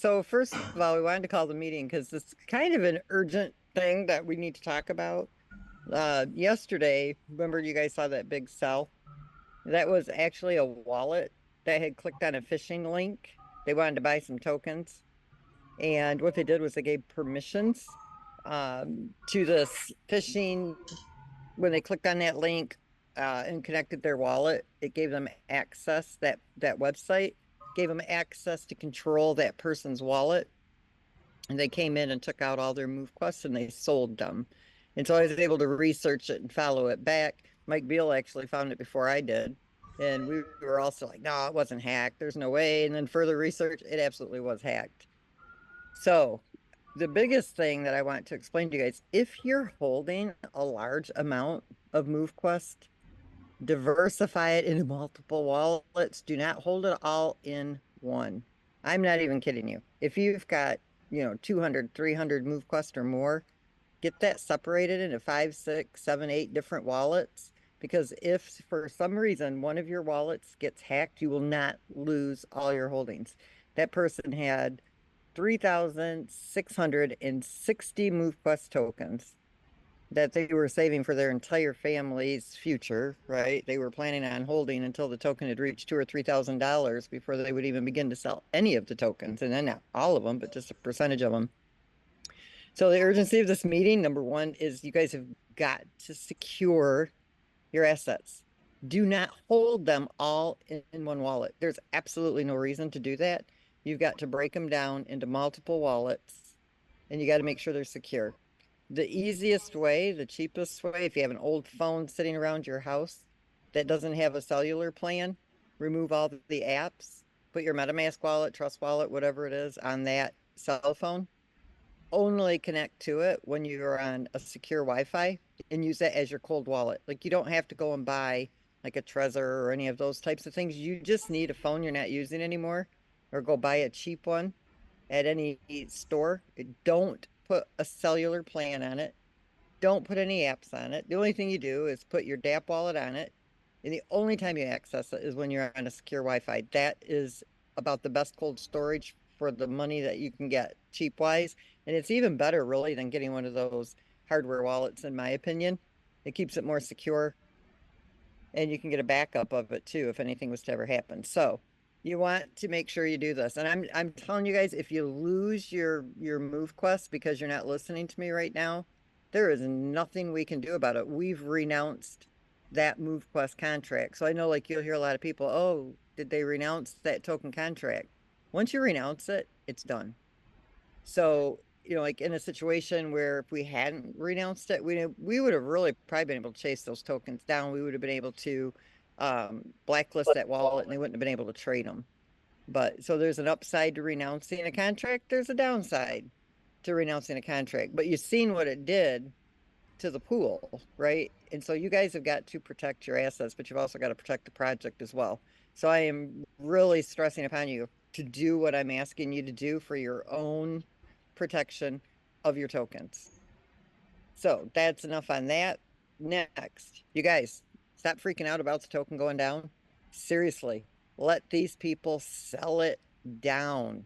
So first of all, we wanted to call the meeting because it's kind of an urgent thing that we need to talk about. Yesterday, remember you guys saw that big sell? That was actually a wallet that had clicked on a phishing link. They wanted to buy some tokens. And what they did was they gave permissions to this phishing. When they clicked on that link and connected their wallet, it gave them access, that website gave them access to control that person's wallet. And they came in and took out all their MoveQuests and they sold them. And so I was able to research it and follow it back. Mike Beal actually found it before I did. And we were also like, no, it wasn't hacked. There's no way. And then further research, it absolutely was hacked. So the biggest thing that I want to explain to you guys, if you're holding a large amount of MoveQuest, diversify it into multiple wallets. Do not hold it all in one. I'm not even kidding you. If you've got, 200, 300 MoveQuest or more, get that separated into five, six, seven, eight different wallets. Because if for some reason one of your wallets gets hacked, you will not lose all your holdings. That person had 3,660 MoveQuest tokens that they were saving for their entire family's future, right? They were planning on holding until the token had reached $2,000 or $3,000 before they would even begin to sell any of the tokens. And then not all of them, but just a percentage of them. So the urgency of this meeting, number one, is you guys have got to secure your assets. Do not hold them all in one wallet. There's absolutely no reason to do that. You've got to break them down into multiple wallets and you got to make sure they're secure. The easiest way, the cheapest way, if you have an old phone sitting around your house that doesn't have a cellular plan, remove all the apps, put your MetaMask wallet, Trust Wallet, whatever it is, on that cell phone. Only connect to it when you're on a secure Wi-Fi and use that as your cold wallet. Like you don't have to go and buy like a Trezor or any of those types of things. You just need a phone you're not using anymore, or go buy a cheap one at any store. Don't put a cellular plan on it. Don't put any apps on it. The only thing you do is put your DApp wallet on it. And the only time you access it is when you're on a secure Wi-Fi. That is about the best cold storage for the money that you can get cheap wise. And it's even better really than getting one of those hardware wallets, in my opinion. It keeps it more secure and you can get a backup of it too if anything was to ever happen. So you want to make sure you do this. And I'm telling you guys, if you lose your MoveQuest because you're not listening to me right now, there is nothing we can do about it. We've renounced that MoveQuest contract. So I know like you'll hear a lot of people, oh, did they renounce that token contract? Once you renounce it, it's done. So, like in a situation where if we hadn't renounced it, we would have really probably been able to chase those tokens down. We would have been able to blacklist that wallet and they wouldn't have been able to trade them. But so there's an upside to renouncing a contract. There's a downside to renouncing a contract. But you've seen what it did to the pool, right? And so you guys have got to protect your assets, but you've also got to protect the project as well. So I am really stressing upon you to do what I'm asking you to do for your own protection of your tokens. So that's enough on that. Next, you guys, stop freaking out about the token going down. Seriously, let these people sell it down.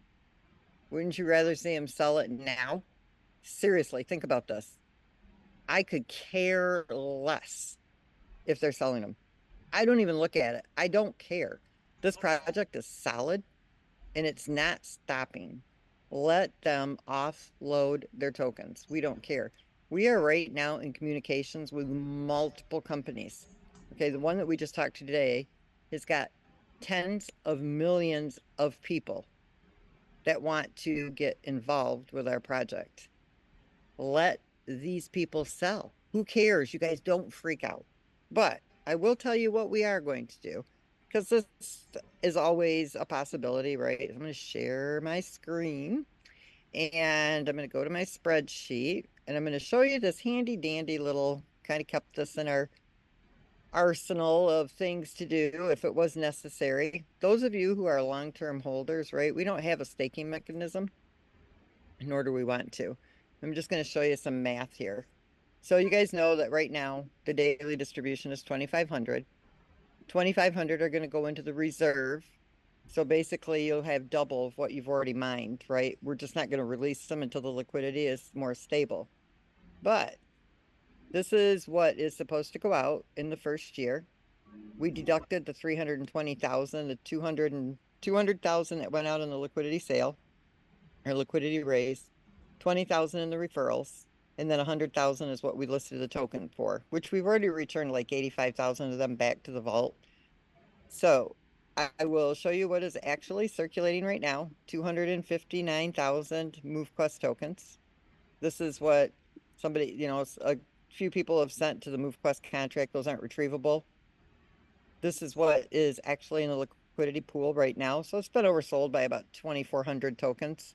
Wouldn't you rather see them sell it now? Seriously, think about this. I could care less if they're selling them. I don't even look at it. I don't care. This project is solid and it's not stopping. Let them offload their tokens. We don't care. We are right now in communications with multiple companies. Okay, the one that we just talked to today has got tens of millions of people that want to get involved with our project. Let these people sell. Who cares? You guys don't freak out. But I will tell you what we are going to do, because this is always a possibility, right? I'm going to share my screen and I'm going to go to my spreadsheet and I'm going to show you this handy dandy little, kind of kept this in our arsenal of things to do if it was necessary. Those of you who are long-term holders, right? We don't have a staking mechanism, nor do we want to. I'm just going to show you some math here. So you guys know that right now the daily distribution is 2,500. 2,500 are going to go into the reserve So basically, you'll have double of what you've already mined, right? We're just not going to release them until the liquidity is more stable. But this is what is supposed to go out in the first year. We deducted the 320,000, the 200,000 that went out in the liquidity sale or liquidity raise, 20,000 in the referrals, and then 100,000 is what we listed the token for, which we've already returned like 85,000 of them back to the vault. So I will show you what is actually circulating right now, 259,000 MoveQuest tokens. This is what somebody, a few people have sent to the MoveQuest contract. Those aren't retrievable. This is what is actually in the liquidity pool right now. So it's been oversold by about 2,400 tokens.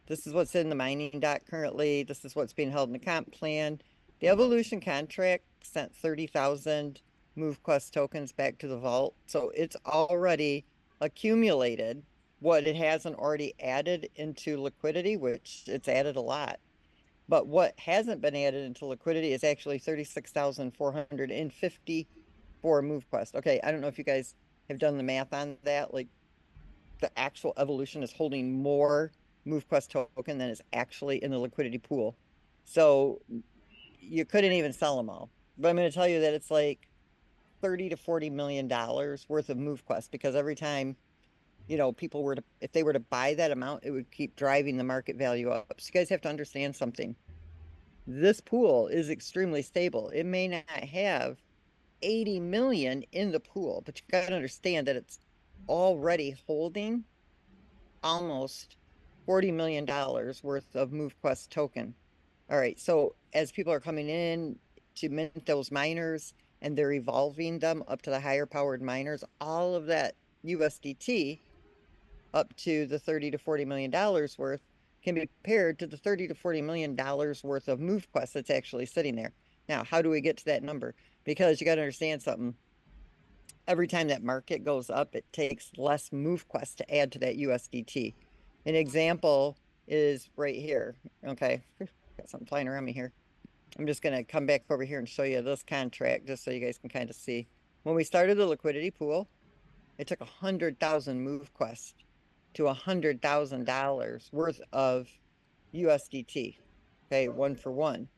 This is what's in the mining dock currently. This is what's being held in the comp plan. The evolution contract sent 30,000 MoveQuest tokens back to the vault. So it's already accumulated what it hasn't already added into liquidity, which it's added a lot. But what hasn't been added into liquidity is actually 36,454 MoveQuest. Okay, I don't know if you guys have done the math on that. Like the actual evolution is holding more MoveQuest token than is actually in the liquidity pool. So you couldn't even sell them all. But I'm going to tell you that it's like 30 to 40 million dollars worth of MoveQuest because every time, people were to, if they were to buy that amount, it would keep driving the market value up. So you guys have to understand something. This pool is extremely stable. It may not have 80 million in the pool, but you got to understand that it's already holding almost $40 million worth of MoveQuest token. All right, so as people are coming in to mint those miners and they're evolving them up to the higher powered miners, all of that USDT up to the 30 to 40 million dollars worth can be paired to the 30 to 40 million dollars worth of MoveQuest that's actually sitting there. Now, how do we get to that number? Because you got to understand something. Every time that market goes up, it takes less MoveQuest to add to that USDT. An example is right here. Okay, got something flying around me here. I'm just going to come back over here and show you this contract just so you guys can kind of see. When we started the liquidity pool, it took 100,000 MoveQuest to $100,000 worth of USDT. Okay, one for one.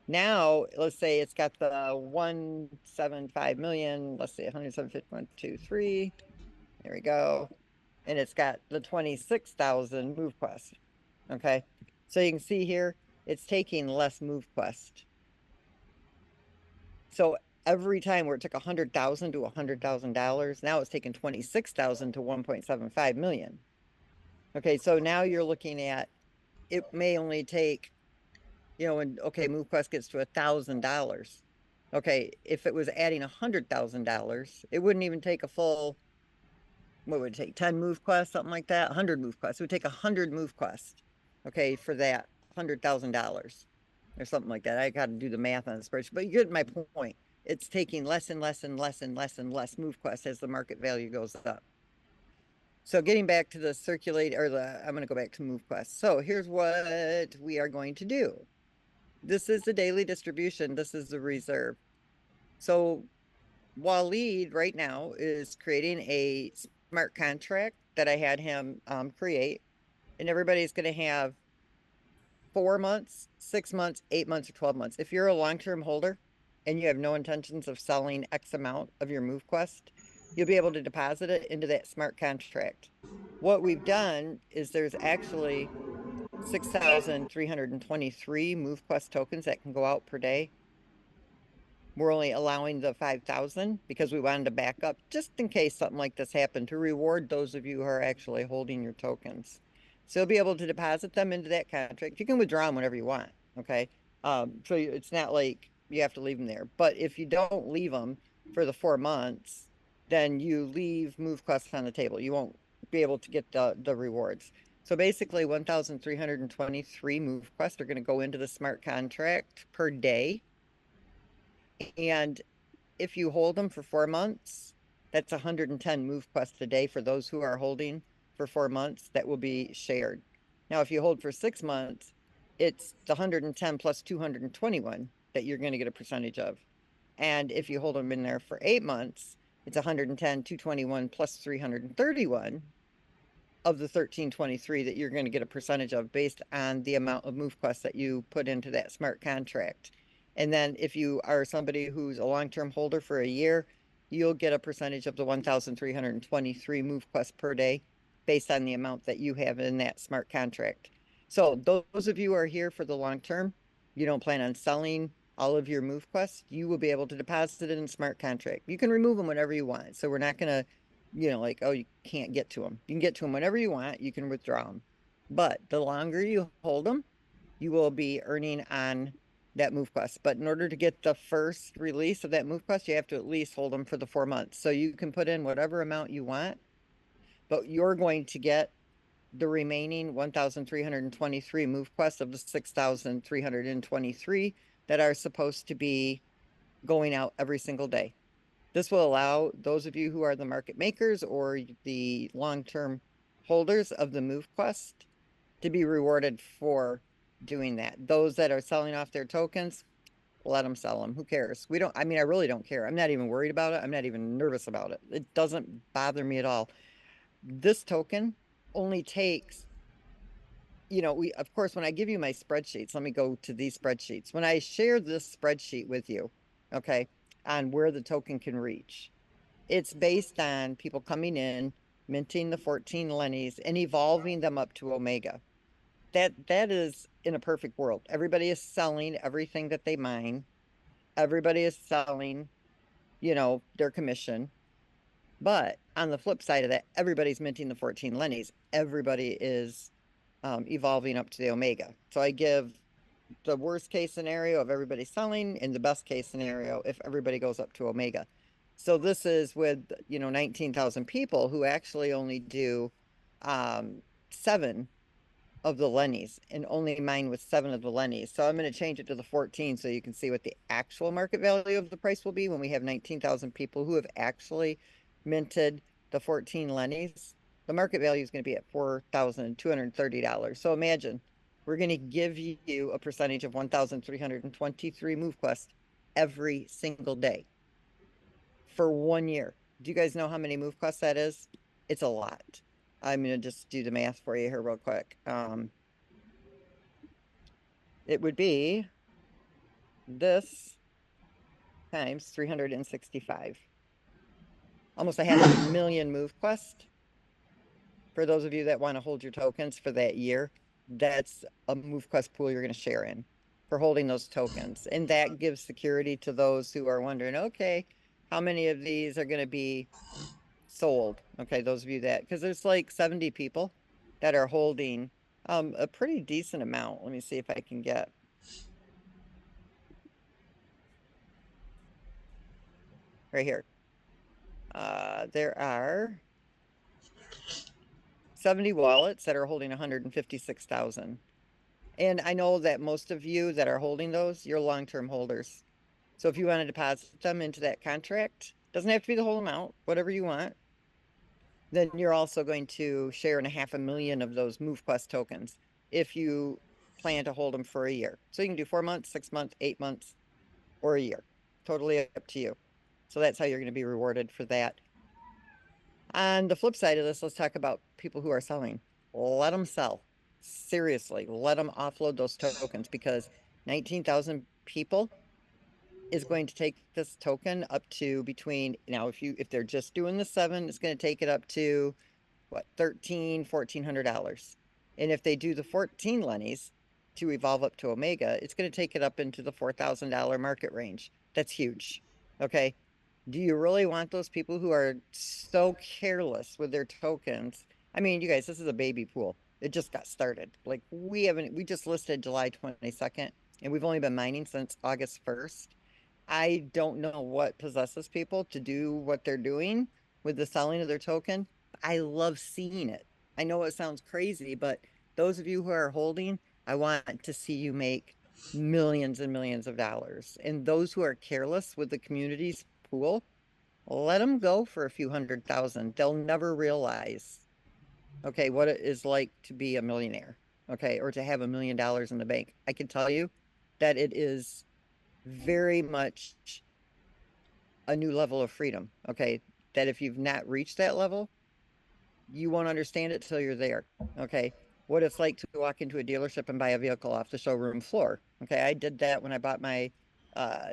Now, let's say it's got the 175 million, let's say 107.123. There we go. And it's got the 26,000 MoveQuest. Okay. So you can see here, it's taking less MoveQuest. So every time where it took 100,000 to $100,000, now it's taking 26,000 to 1.75 million. Okay. So now you're looking at, it may only take, when, okay, MoveQuest gets to $1,000. Okay, if it was adding $100,000, it wouldn't even take a full, what would it take? 10 MoveQuest, something like that? 100 MoveQuest. It would take 100 MoveQuest, okay, for that $100,000 or something like that. I got to do the math on the spreadsheet, but you get my point. It's taking less and less and less and less and less MoveQuest as the market value goes up. So getting back to the circulate, or I'm going to go back to MoveQuest. So here's what we are going to do. This is the daily distribution. This is the reserve. So Waleed right now is creating a smart contract that I had him create, and everybody's going to have 4 months, 6 months, 8 months, or 12 months. If you're a long-term holder and you have no intentions of selling X amount of your MoveQuest, you'll be able to deposit it into that smart contract. What we've done is there's actually 6,323 MoveQuest tokens that can go out per day. We're only allowing the 5,000 because we wanted to back up just in case something like this happened to reward those of you who are actually holding your tokens. So you'll be able to deposit them into that contract. You can withdraw them whenever you want, okay? So it's not like you have to leave them there. But if you don't leave them for the 4 months, then you leave MoveQuest on the table. You won't be able to get the rewards. So basically 1,323 MoveQuest are going to go into the smart contract per day. And if you hold them for 4 months, that's 110 MoveQuest a day for those who are holding for 4 months that will be shared. Now, if you hold for 6 months, it's the 110 plus 221 that you're going to get a percentage of. And if you hold them in there for 8 months, It's 110, 221 plus 331 of the 1323 that you're going to get a percentage of based on the amount of MoveQuest that you put into that smart contract. And then if you are somebody who's a long-term holder for a year, you'll get a percentage of the 1,323 MoveQuest per day based on the amount that you have in that smart contract. So those of you who are here for the long term, you don't plan on selling all of your MoveQuest, you will be able to deposit it in a smart contract. You can remove them whenever you want. So we're not going to like, oh, you can't get to them. You can get to them whenever you want. You can withdraw them. But the longer you hold them, you will be earning on that MoveQuest. But in order to get the first release of that MoveQuest, you have to at least hold them for the 4 months. So you can put in whatever amount you want, but you're going to get the remaining 1,323 MoveQuests of the 6,323 that are supposed to be going out every single day. This will allow those of you who are the market makers or the long-term holders of the MoveQuest to be rewarded for doing that. Those that are selling off their tokens, let them sell them. Who cares? I mean, I really don't care. I'm not even worried about it. I'm not even nervous about it. It doesn't bother me at all. This token only takes, of course, when I give you my spreadsheets, let me go to these spreadsheets. When I share this spreadsheet with you, okay, on where the token can reach, it's based on people coming in, minting the 14 Lennies and evolving them up to Omega. That is in a perfect world. Everybody is selling everything that they mine. Everybody is selling, their commission. But on the flip side of that, everybody's minting the 14 Lennies. Everybody is evolving up to the Omega. So I give the worst case scenario of everybody selling and the best case scenario if everybody goes up to Omega. So this is with, 19,000 people who actually only do 7 of the Lennies and only mine with 7 of the Lennies. So I'm going to change it to the 14 so you can see what the actual market value of the price will be when we have 19,000 people who have actually minted the 14 Lennies. The market value is going to be at $4,230. So imagine we're going to give you a percentage of 1,323 MoveQuest every single day for 1 year. Do you guys know how many MoveQuest that is? It's a lot. I'm going to just do the math for you here real quick. It would be this times 365. Almost a half a million MoveQuest. For those of you that want to hold your tokens for that year, that's a MoveQuest pool you're going to share in for holding those tokens. And that gives security to those who are wondering, okay, how many of these are going to be sold? Okay, those of you because there's like 70 people that are holding a pretty decent amount. Let me see if I can get right here. There are 70 wallets that are holding 156,000. And I know that most of you that are holding those, you're long-term holders. So if you want to deposit them into that contract, doesn't have to be the whole amount, whatever you want, then you're also going to share in a half a million of those MoveQuest tokens if you plan to hold them for a year. So you can do 4 months, 6 months, 8 months, or a year. Totally up to you. So that's how you're going to be rewarded for that. On the flip side of this, let's talk about people who are selling. Let them sell. Seriously, let them offload those tokens because 19,000 people is going to take this token up to between, now if they're just doing the 7, it's going to take it up to what, $1,400. And if they do the 14 Lennies to evolve up to Omega, it's going to take it up into the $4,000 market range. That's huge. Okay. Do you really want those people who are so careless with their tokens? I mean, you guys, this is a baby pool. It just got started. Like we just listed July 22nd and we've only been mining since August 1st. I don't know what possesses people to do what they're doing with the selling of their token. I love seeing it. I know it sounds crazy, but those of you who are holding, I want to see you make millions and millions of dollars. And those who are careless with the community's pool, let them go for a few 100,000. They'll never realize, okay, what it is like to be a millionaire, okay, or to have $1 million in the bank. I can tell you that it is very much a new level of freedom. Okay. that if you've not reached that level, you won't understand it till you're there. Okay. What it's like to walk into a dealership and buy a vehicle off the showroom floor. Okay. I did that when I bought my uh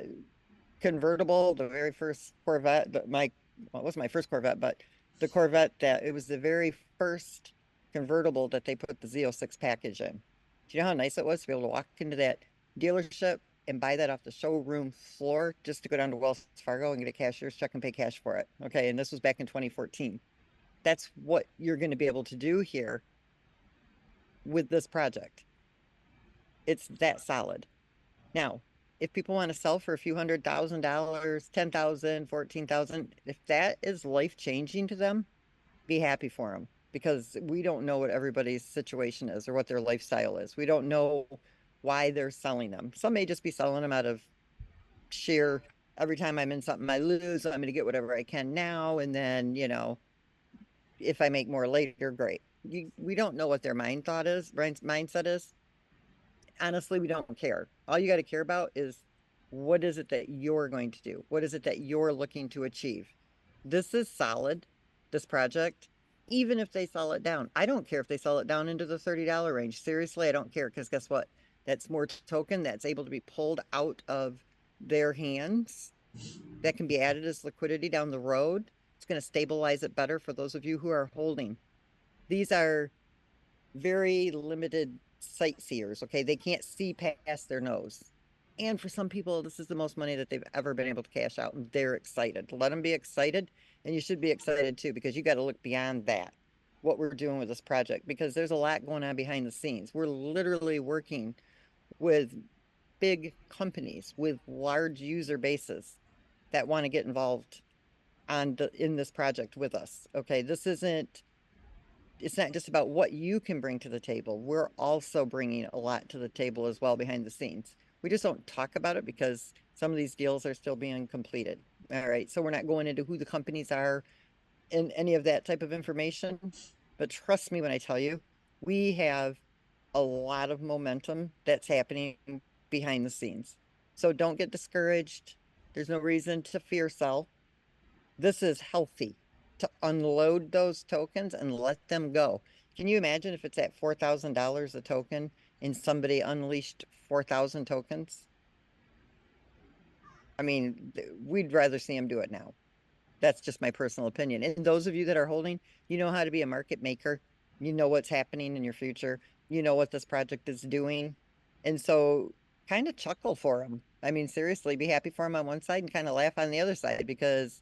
convertible, the very first Corvette, well, it wasn't my first Corvette, but the Corvette that it was the very first convertible that they put the Z06 package in. Do you know how nice it was to be able to walk into that dealership and buy that off the showroom floor just to go down to Wells Fargo and get a cashier's check and pay cash for it? Okay, and this was back in 2014. That's what you're going to be able to do here with this project. It's that solid. Now, if people want to sell for a few $100,000, 10,000, 14,000, if that is life changing to them, be happy for them because we don't know what everybody's situation is or what their lifestyle is. We don't know why they're selling them. Some may just be selling them out of sheer every time I'm in something I lose, I'm going to get whatever I can now. And then, if I make more later, great. We don't know what their mindset is. Honestly, we don't care. All you got to care about is what is it that you're going to do? What is it that you're looking to achieve? This is solid, this project, even if they sell it down. I don't care if they sell it down into the $30 range. Seriously, I don't care because guess what? That's more token that's able to be pulled out of their hands that can be added as liquidity down the road. It's going to stabilize it better for those of you who are holding. These are very limited sightseers. Okay. They can't see past their nose. And for some people, this is the most money that they've ever been able to cash out. And they're excited. Let them be excited. And you should be excited too, because you got to look beyond that, what we're doing with this project, because there's a lot going on behind the scenes. We're literally working with big companies with large user bases that want to get involved in this project with us. Okay. It's not just about what you can bring to the table. We're also bringing a lot to the table as well behind the scenes. We just don't talk about it because some of these deals are still being completed. All right. So we're not going into who the companies are and any of that type of information. But trust me when I tell you, we have a lot of momentum that's happening behind the scenes. So don't get discouraged. There's no reason to fear sell. This is healthy to unload those tokens and let them go. Can you imagine if it's at $4,000 a token and somebody unleashed 4,000 tokens? I mean, we'd rather see them do it now. That's just my personal opinion. And those of you that are holding, you know how to be a market maker. You know what's happening in your future. You know what this project is doing. And so kind of chuckle for them. I mean, seriously, be happy for them on one side and kind of laugh on the other side because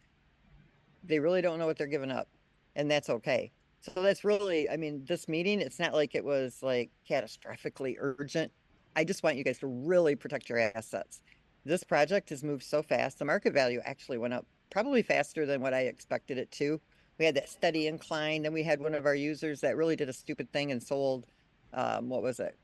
they really don't know what they're giving up, and that's okay. So that's really, I mean, this meeting, it's not like it was like catastrophically urgent. I just want you guys to really protect your assets. This project has moved so fast. The market value actually went up probably faster than what I expected it to. We had that steady incline. Then we had one of our users that really did a stupid thing and sold, what was it,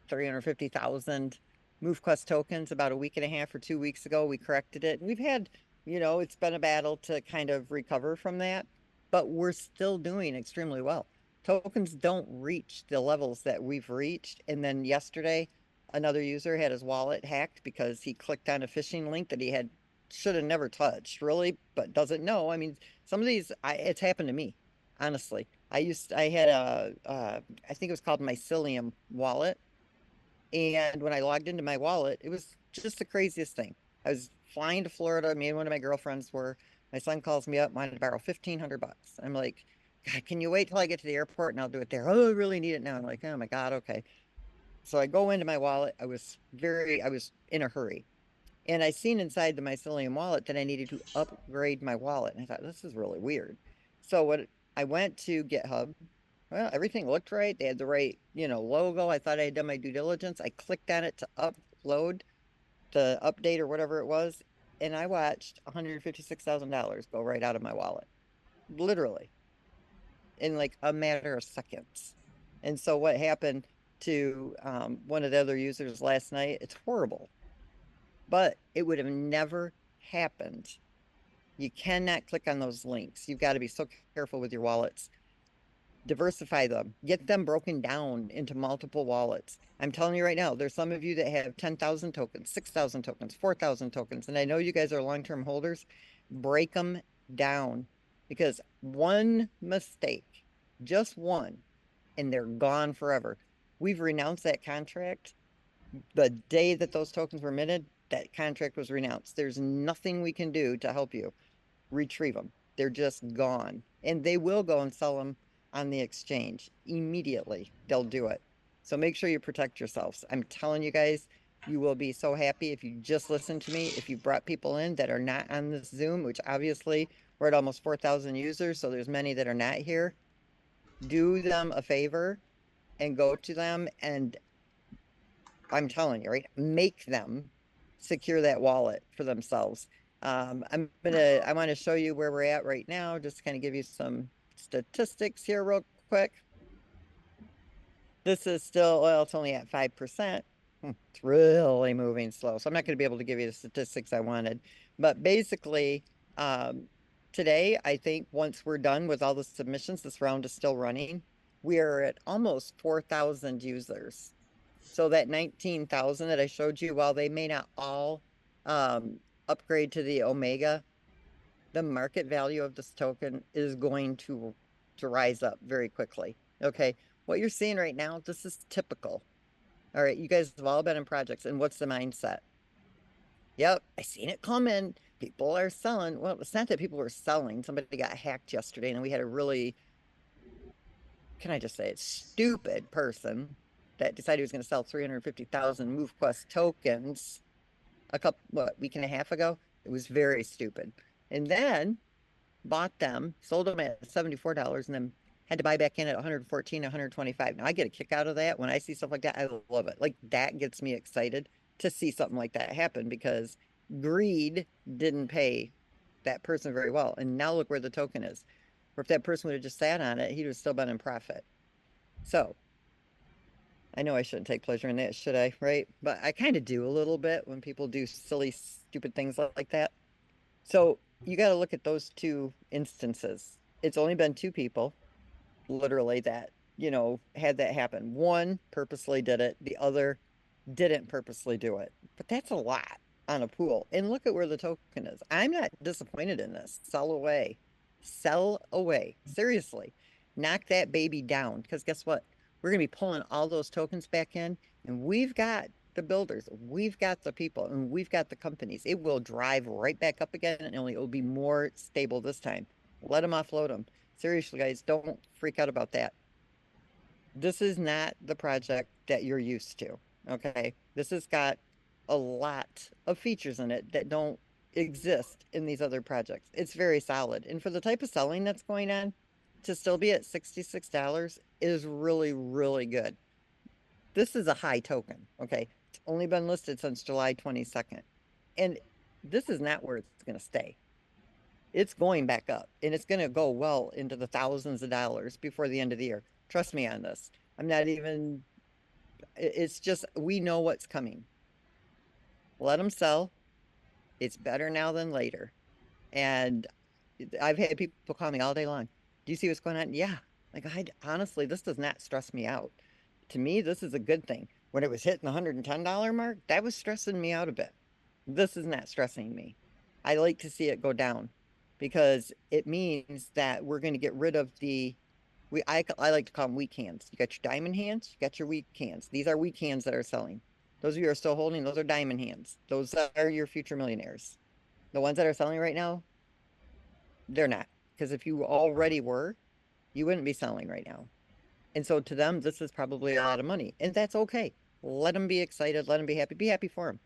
350,000 MoveQuest tokens about a week and a half or 2 weeks ago. We corrected it. And we've had, it's been a battle to kind of recover from that, but we're still doing extremely well. Tokens don't reach the levels that we've reached. And then yesterday, another user had his wallet hacked because he clicked on a phishing link that he should have never touched, really, but doesn't know. I mean, some of these, it's happened to me, honestly. I had I think it was called Mycelium wallet. And when I logged into my wallet, it was just the craziest thing. I was flying to Florida. Me and one of my girlfriends were. My son calls me up, wanted to borrow 1,500 bucks. I'm like, God, can you wait till I get to the airport and I'll do it there? Oh, I really need it now. I'm like, oh my God, okay. So I go into my wallet. I was in a hurry. And I seen inside the Mycelium wallet that I needed to upgrade my wallet. And I thought, this is really weird. So what I went to GitHub. Well, everything looked right. They had the right, logo. I thought I had done my due diligence. I clicked on it to upload the update or whatever it was, and I watched $156,000 go right out of my wallet, literally in like a matter of seconds. And so what happened to one of the other users last night, it's horrible, but it would have never happened. You cannot click on those links. You've got to be so careful with your wallets. Diversify them, get them broken down into multiple wallets. I'm telling you right now, there's some of you that have 10,000 tokens, 6,000 tokens, 4,000 tokens, and I know you guys are long-term holders. Break them down. because one mistake, just one, and they're gone forever. We've renounced that contract. The day that those tokens were minted, that contract was renounced. There's nothing we can do to help you retrieve them. They're just gone. And they will go and sell them on the exchange immediately. They'll do it. So make sure you protect yourselves. I'm telling you guys, you will be so happy if you just listen to me. If you brought people in that are not on this Zoom, which obviously we're at almost 4,000 users, so there's many that are not here. Do them a favor and go to them, and I'm telling you, right? Make them secure that wallet for themselves. I want to show you where we're at right now, just to kind of give you some statistics here real quick. This is still, well, it's only at 5%. It's really moving slow. So I'm not going to be able to give you the statistics I wanted. But basically, today, I think once we're done with all the submissions, this round is still running. We are at almost 4,000 users. So that 19,000 that I showed you, while they may not all upgrade to the Omega, the market value of this token is going to rise up very quickly. Okay, what you're seeing right now, this is typical. All right, you guys have all been in projects, and what's the mindset? Yep, I seen it coming. People are selling. Well, it's not that people were selling. Somebody got hacked yesterday, and we had a really, can I just say it, stupid person that decided he was going to sell 350,000 MoveQuest tokens week and a half ago. It was very stupid. And then bought them, sold them at $74, and then had to buy back in at 114, 125. Now I get a kick out of that. When I see stuff like that, I love it. Like that gets me excited to see something like that happen because greed didn't pay that person very well. And now look where the token is. Or if that person would have just sat on it, he'd have still been in profit. So I know I shouldn't take pleasure in that, should I? Right? But I kind of do a little bit when people do silly, stupid things like that. So you got to look at those two instances. It's only been two people, literally, that, had that happen. One purposely did it, the other didn't purposely do it. But that's a lot on a pool. And look at where the token is. I'm not disappointed in this. Sell away. Sell away. Seriously. Knock that baby down. Because guess what? We're going to be pulling all those tokens back in, and we've got the builders, we've got the people, and we've got the companies. It will drive right back up again, and it will be more stable this time. Let them offload them. Seriously, guys, don't freak out about that. This is not the project that you're used to, okay? This has got a lot of features in it that don't exist in these other projects. It's very solid. And for the type of selling that's going on, to still be at $66 is really, really good. This is a high token, okay? It's only been listed since July 22nd. And this is not where it's going to stay. It's going back up, and it's going to go well into the thousands of dollars before the end of the year. Trust me on this. I'm not even, it's just, we know what's coming. Let them sell. It's better now than later. And I've had people call me all day long. Do you see what's going on? Yeah. Like, honestly, this does not stress me out. To me, this is a good thing. When it was hitting the $110 mark, that was stressing me out a bit. This is not stressing me. I like to see it go down because it means that we're going to get rid of I like to call them weak hands. You got your diamond hands, you got your weak hands. These are weak hands that are selling. Those of you who are still holding, those are diamond hands. Those are your future millionaires. The ones that are selling right now, they're not. Because if you already were, you wouldn't be selling right now. And so to them, this is probably a lot of money. And that's okay. Let them be excited. Let them be happy. Be happy for them.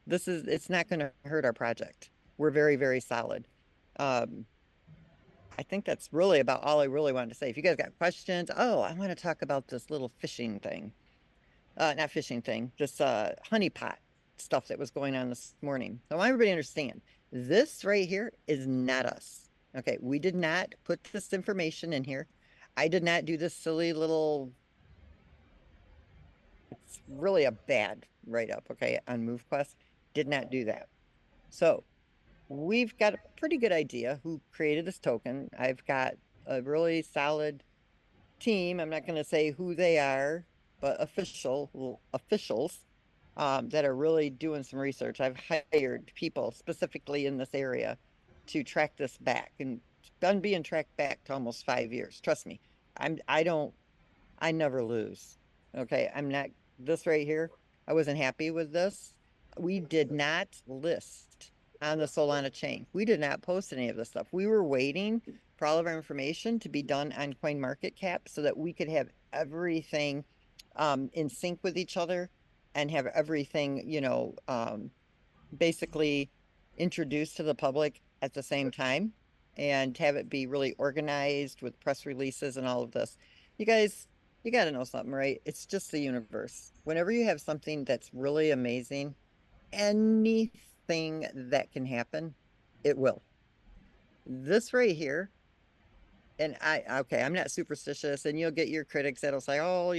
It's not going to hurt our project. We're very, very solid. I think that's really about all I really wanted to say. If you guys got questions, oh, I want to talk about this little fishing thing. Not fishing thing, this honeypot stuff that was going on this morning. So I want everybody to understand, this right here is not us. Okay, we did not put this information in here. I did not do this silly little, it's really a bad write-up, okay, on MoveQuest. Did not do that. So we've got a pretty good idea who created this token. I've got a really solid team. I'm not going to say who they are, but officials that are really doing some research. I've hired people specifically in this area to track this back and done being tracked back to almost 5 years. Trust me. I don't I never lose. Okay. I'm not this right here. I wasn't happy with this. We did not list on the Solana chain. We did not post any of this stuff. We were waiting for all of our information to be done on CoinMarketCap so that we could have everything in sync with each other and have everything, basically introduced to the public at the same time and have it be really organized with press releases and all of this. You guys, you got to know something, right? It's just the universe. Whenever you have something that's really amazing, anything that can happen, it will. This right here, and okay, I'm not superstitious, and you'll get your critics that'll say, oh,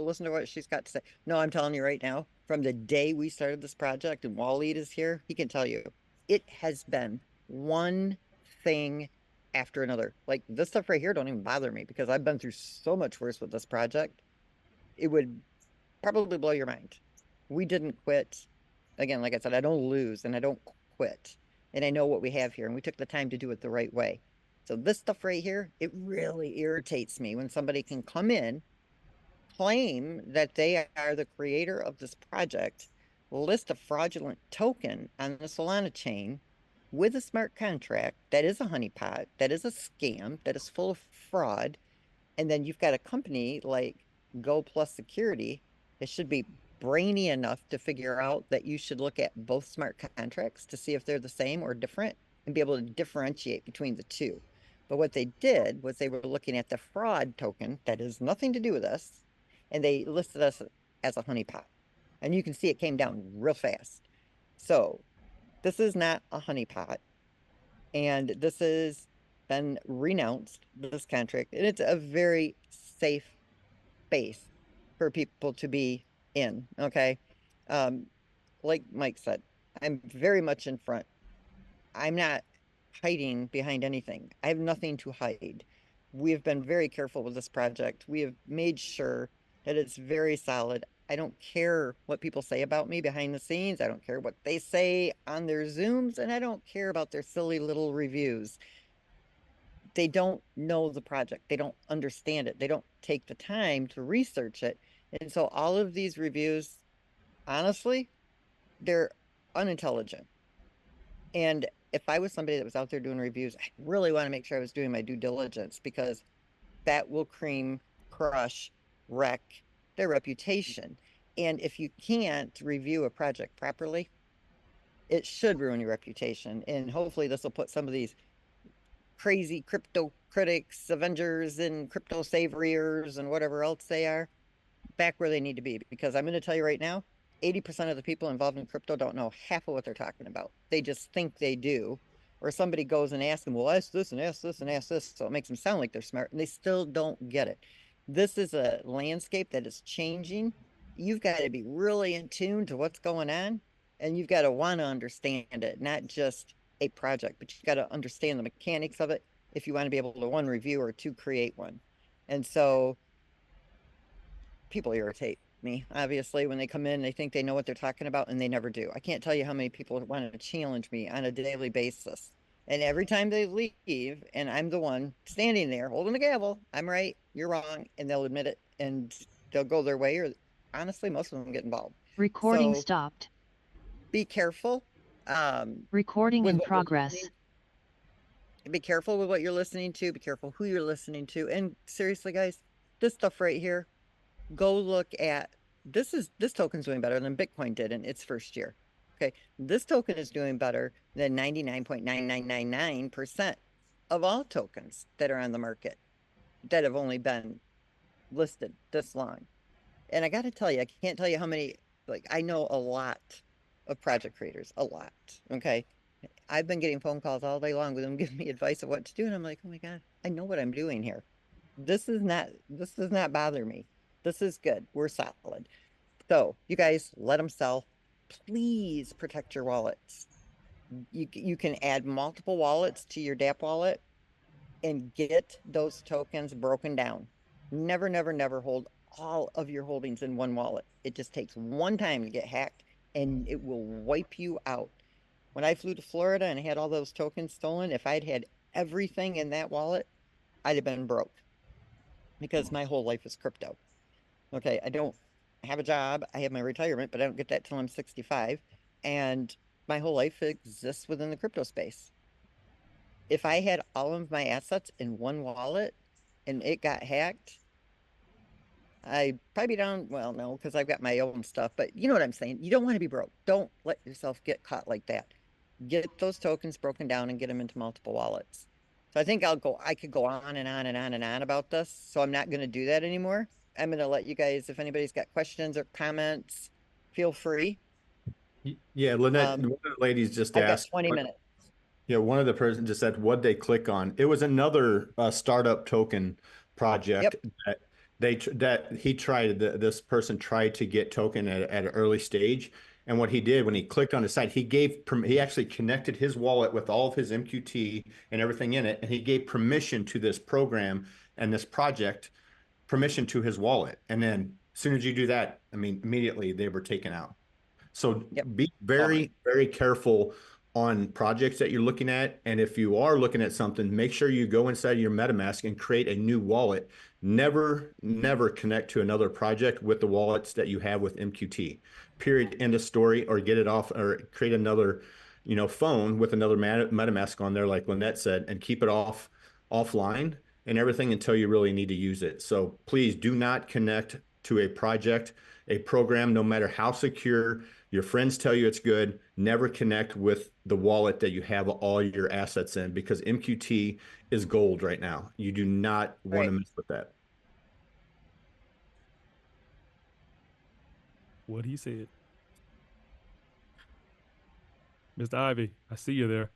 listen to what she's got to say. No, I'm telling you right now, from the day we started this project and Waleed is here, he can tell you, it has been one thing after another. Like this stuff right here don't even bother me because I've been through so much worse with this project. It would probably blow your mind. We didn't quit. Again, like I said, I don't lose and I don't quit. And I know what we have here, and we took the time to do it the right way. So this stuff right here, it really irritates me when somebody can come in, claim that they are the creator of this project, list a fraudulent token on the Solana chain with a smart contract that is a honeypot, that is a scam, that is full of fraud, and then you've got a company like Go Plus Security that should be brainy enough to figure out that you should look at both smart contracts to see if they're the same or different and be able to differentiate between the two. But what they did was they were looking at the fraud token that has nothing to do with us, and they listed us as a honeypot. And you can see it came down real fast. So this is not a honeypot, and this has been renounced, this contract, and it's a very safe space for people to be in. Okay. Um, like Mike said, I'm very much in front. I'm not hiding behind anything. I have nothing to hide. We have been very careful with this project. We have made sure that it's very solid. I don't care what people say about me behind the scenes. I don't care what they say on their Zooms, and I don't care about their silly little reviews. They don't know the project. They don't understand it. They don't take the time to research it. And so all of these reviews, honestly, they're unintelligent. And if I was somebody that was out there doing reviews, I really want to make sure I was doing my due diligence because that will cream, crush, wreck their reputation. And if you can't review a project properly, it should ruin your reputation. And hopefully this will put some of these crazy crypto critics, Avengers, and crypto saviors, and whatever else they are back where they need to be. Because I'm going to tell you right now, 80% of the people involved in crypto don't know half of what they're talking about. They just think they do. Or somebody goes and asks them, well, ask this and ask this and ask this. So it makes them sound like they're smart and they still don't get it. This is a landscape that is changing. You've got to be really in tune to what's going on and you've got to want to understand it, not just a project, but you've got to understand the mechanics of it if you want to be able to one review or two create one. And so people irritate me, obviously, when they come in, they think they know what they're talking about and they never do. I can't tell you how many people want to challenge me on a daily basis. And every time they leave, and I'm the one standing there holding the gavel, I'm right, you're wrong, and they'll admit it and they'll go their way, or honestly, most of them get involved. Recording So stopped. be careful Recording with in what you're progress. listening. Be careful with what you're listening to. Be careful who you're listening to. And seriously, guys, this stuff right here, go look at this token's doing better than Bitcoin did in its first year. Okay. This token is doing better than 99.9999% of all tokens that are on the market that have only been listed this long. And I got to tell you, I can't tell you how many, like, I know a lot of project creators, a lot. Okay. I've been getting phone calls all day long with them giving me advice of what to do. And I'm like, oh my God, I know what I'm doing here. This does not bother me. This is good. We're solid. So you guys let them sell. Please protect your wallets. You can add multiple wallets to your DApp wallet and get those tokens broken down. Never, never, never hold all of your holdings in one wallet. It just takes one time to get hacked and it will wipe you out. When I flew to Florida and had all those tokens stolen, if I'd had everything in that wallet, I'd have been broke because my whole life is crypto. Okay, I don't have a job. I have my retirement, but I don't get that till I'm 65. And my whole life exists within the crypto space. If I had all of my assets in one wallet and it got hacked, I probably don't, well, no, because I've got my own stuff, but you know what I'm saying? You don't want to be broke. Don't let yourself get caught like that. Get those tokens broken down and get them into multiple wallets. So I could go on and on and on and on about this. So I'm not going to do that anymore. I'm going to let you guys, if anybody's got questions or comments, feel free. Yeah, Lynette, one of the ladies just I've got asked, 20 minutes. yeah, one of the person just said what they click on. It was another startup token project Yep, that this person tried to get token at an early stage. And what he did when he clicked on the site, he actually connected his wallet with all of his MQT and everything in it, and he gave permission to this program and this project, permission to his wallet. And then as soon as you do that, I mean, immediately they were taken out. So yep. be Gone. very, very careful on projects that you're looking at. And if you are looking at something, make sure you go inside your MetaMask and create a new wallet. Never, never connect to another project with the wallets that you have with MQT. Period. End of story. Or get it off, or create another, phone with another MetaMask on there, like Lynette said, and keep it offline and everything until you really need to use it. So please do not connect to a project, a program, no matter how secure your friends tell you it's good. Never connect with the wallet that you have all your assets in, because MQT is gold right now. You do not want to Right. mess with that. What he said. Mr. Ivy, I see you there.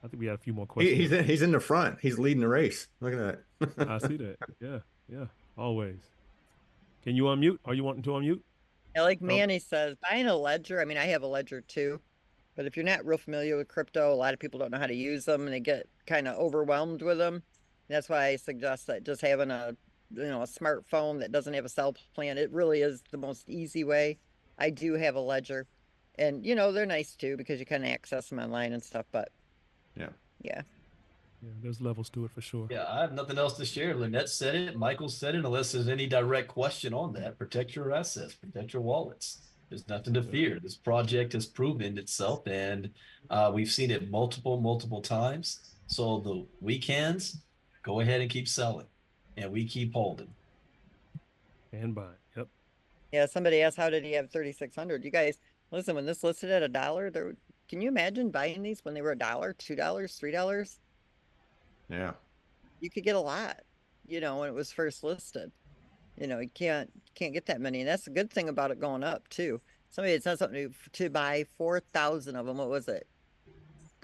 I think we had a few more questions. He's in the front. He's leading the race. Look at that. I see that. Yeah, yeah, always. Can you unmute? Are you wanting to unmute? Yeah, like Oh, Manny says, buying a ledger, I mean, I have a ledger too, but if you're not real familiar with crypto, a lot of people don't know how to use them and they get kind of overwhelmed with them. That's why I suggest that just having a smartphone that doesn't have a cell plan, it really is the most easy way. I do have a ledger and they're nice too because you kind of access them online and stuff, but Yeah. yeah. yeah, there's levels to it for sure. Yeah, I have nothing else to share. Lynette said it, Michael said it. Unless there's any direct question on that, protect your assets, protect your wallets. There's nothing to fear. This project has proven itself, and we've seen it multiple times. So the weekends, go ahead and keep selling, and we keep holding. And buying. Yep. Yeah, somebody asked how did he have 3,600? You guys, listen, when this listed at $1, can you imagine buying these when they were $1, $2, $3? Yeah. You could get a lot, when it was first listed. You can't get that many. And that's the good thing about it going up too. Somebody had said something to buy 4,000 of them. What was it?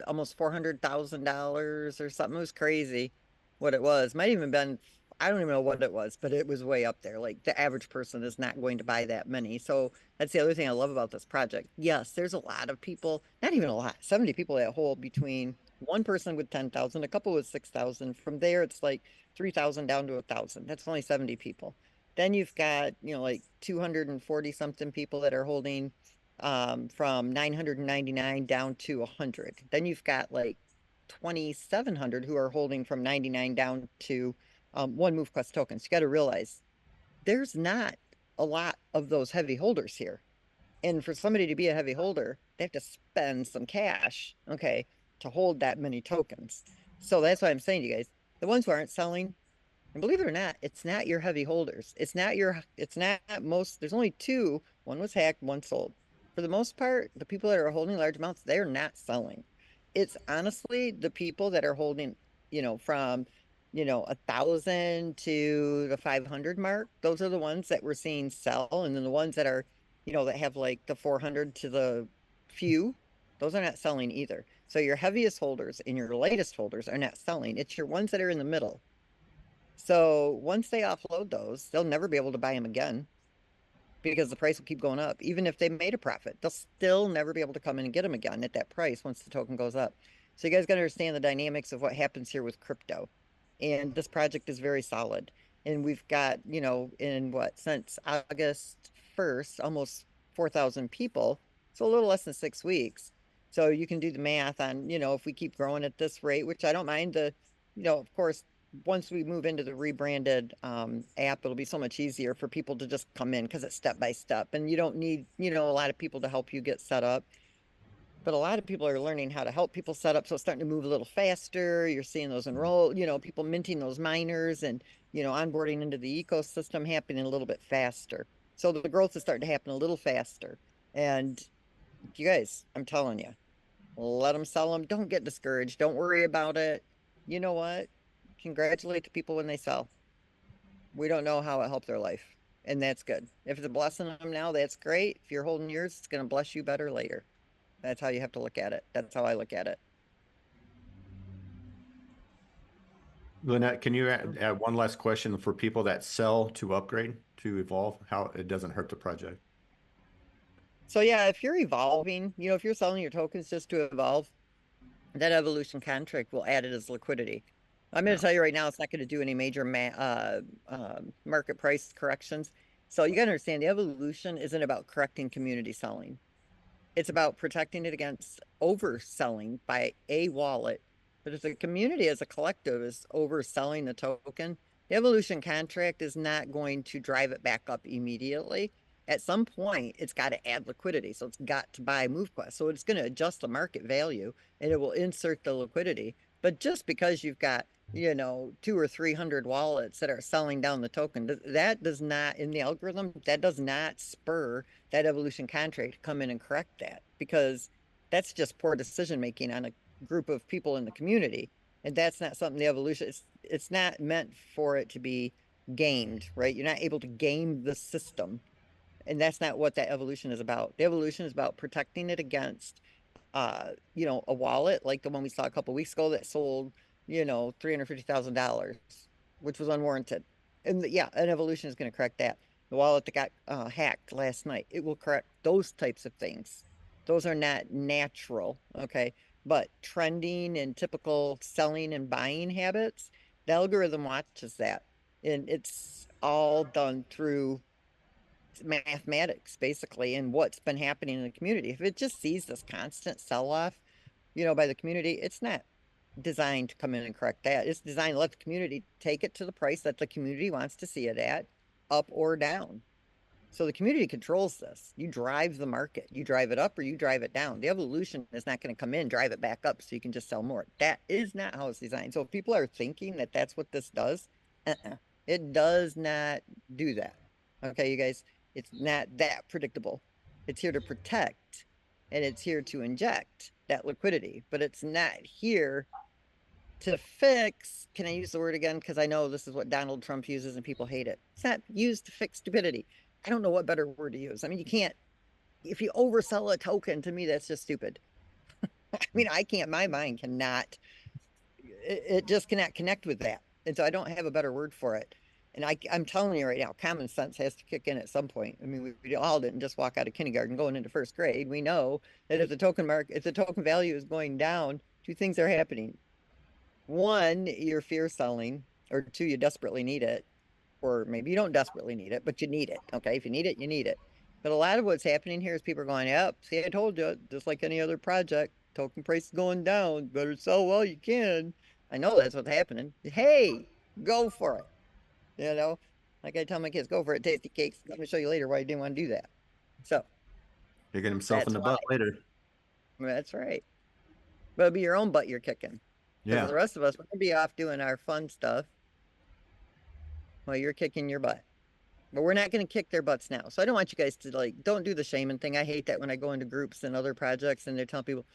Almost $400,000 or something. It was crazy what it was. Might even been, I don't even know what it was, but it was way up there. Like the average person is not going to buy that many. So that's the other thing I love about this project. Yes, there's a lot of people, not even a lot, 70 people that hold between one person with 10,000, a couple with 6,000. From there, it's like 3,000 down to 1,000. That's only 70 people. Then you've got, like 240 something people that are holding from 999 down to 100. Then you've got like 2,700 who are holding from 99 down to one MoveQuest token. So you got to realize there's not a lot of those heavy holders here. And for somebody to be a heavy holder, they have to spend some cash, okay, to hold that many tokens. So that's why I'm saying to you guys, the ones who aren't selling, and believe it or not, it's not your heavy holders. It's not most, there's only two. One was hacked, one sold. For the most part, the people that are holding large amounts, they're not selling. It's honestly the people that are holding, from, 1,000 to the 500 mark. Those are the ones that we're seeing sell. And then the ones that are, that have like the 400 to the few, those are not selling either. So your heaviest holders and your lightest holders are not selling. It's your ones that are in the middle. So once they offload those, they'll never be able to buy them again because the price will keep going up. Even if they made a profit, they'll still never be able to come in and get them again at that price once the token goes up. So you guys got to understand the dynamics of what happens here with crypto. And this project is very solid. And we've got, since August 1st, almost 4,000 people. So a little less than 6 weeks. So you can do the math on, if we keep growing at this rate, which I don't mind of course, once we move into the rebranded app, it'll be so much easier for people to just come in because it's step by step and you don't need, a lot of people to help you get set up. But a lot of people are learning how to help people set up. So it's starting to move a little faster. You're seeing those enroll, people minting those miners and, onboarding into the ecosystem happening a little bit faster. So the growth is starting to happen a little faster. And you guys, I'm telling you, let them sell them. Don't get discouraged. Don't worry about it. You know what? Congratulate the people when they sell. We don't know how it helped their life. And that's good. If it's blessing them now, that's great. If you're holding yours, it's going to bless you better later. That's how you have to look at it. That's how I look at it. Lynette, can you add one last question for people that sell to upgrade, to evolve, how it doesn't hurt the project? So yeah, if you're evolving, if you're selling your tokens just to evolve, that evolution contract will add it as liquidity. I'm going to tell you right now, it's not going to do any major market price corrections. So you got to understand the evolution isn't about correcting community selling. It's about protecting it against overselling by a wallet. But if the community as a collective is overselling the token, the evolution contract is not going to drive it back up immediately. At some point, it's got to add liquidity. So it's got to buy MoveQuest. So it's going to adjust the market value and it will insert the liquidity. But just because you've got, 200 or 300 wallets that are selling down the token, that does not, in the algorithm, that does not spur that evolution contract to come in and correct that, because that's just poor decision making on a group of people in the community. And that's not something the evolution, it's not meant for it to be gamed, right? You're not able to game the system. And that's not what that evolution is about. The evolution is about protecting it against a wallet like the one we saw a couple weeks ago that sold, $350,000, which was unwarranted. And an evolution is going to correct that. The wallet that got hacked last night, it will correct those types of things. Those are not natural, okay? But trending and typical selling and buying habits, the algorithm watches that. And it's all done through mathematics, basically, and what's been happening in the community. If it just sees this constant sell-off, by the community, it's not designed to come in and correct that. It's designed to let the community take it to the price that the community wants to see it at, up or down. So the community controls this. You drive the market. You drive it up or you drive it down. The evolution is not going to come in, drive it back up so you can just sell more. That is not how it's designed. So if people are thinking that that's what this does, it does not do that. Okay, you guys, it's not that predictable. It's here to protect and it's here to inject that liquidity, but it's not here to fix. Can I use the word again? Because I know this is what Donald Trump uses and people hate it. It's not used to fix stupidity. I don't know what better word to use. I mean, you can't, if you oversell a token, to me, that's just stupid. I mean, I can't, my mind cannot, it just cannot connect with that. And so I don't have a better word for it. And I'm telling you right now, common sense has to kick in at some point. I mean, we all didn't just walk out of kindergarten going into first grade. We know that if the token value is going down, two things are happening. One, you're fear selling, or two, you desperately need it, or maybe you don't desperately need it, but you need it. Okay, if you need it, you need it. But a lot of what's happening here is people are going, yep, see, I told you, just like any other project, token price is going down, better sell while you can. I know that's what's happening. Hey, go for it. Like I tell my kids, go for it, tasty cakes. Let me show you later why I didn't want to do that. So Kicking himself in the butt later. that's right. But it'll be your own butt you're kicking. Yeah. The rest of us, we're gonna be off doing our fun stuff while you're kicking your butt. But we're not going to kick their butts now. So I don't want you guys to don't do the shaming thing. I hate that when I go into groups and other projects and they're telling people,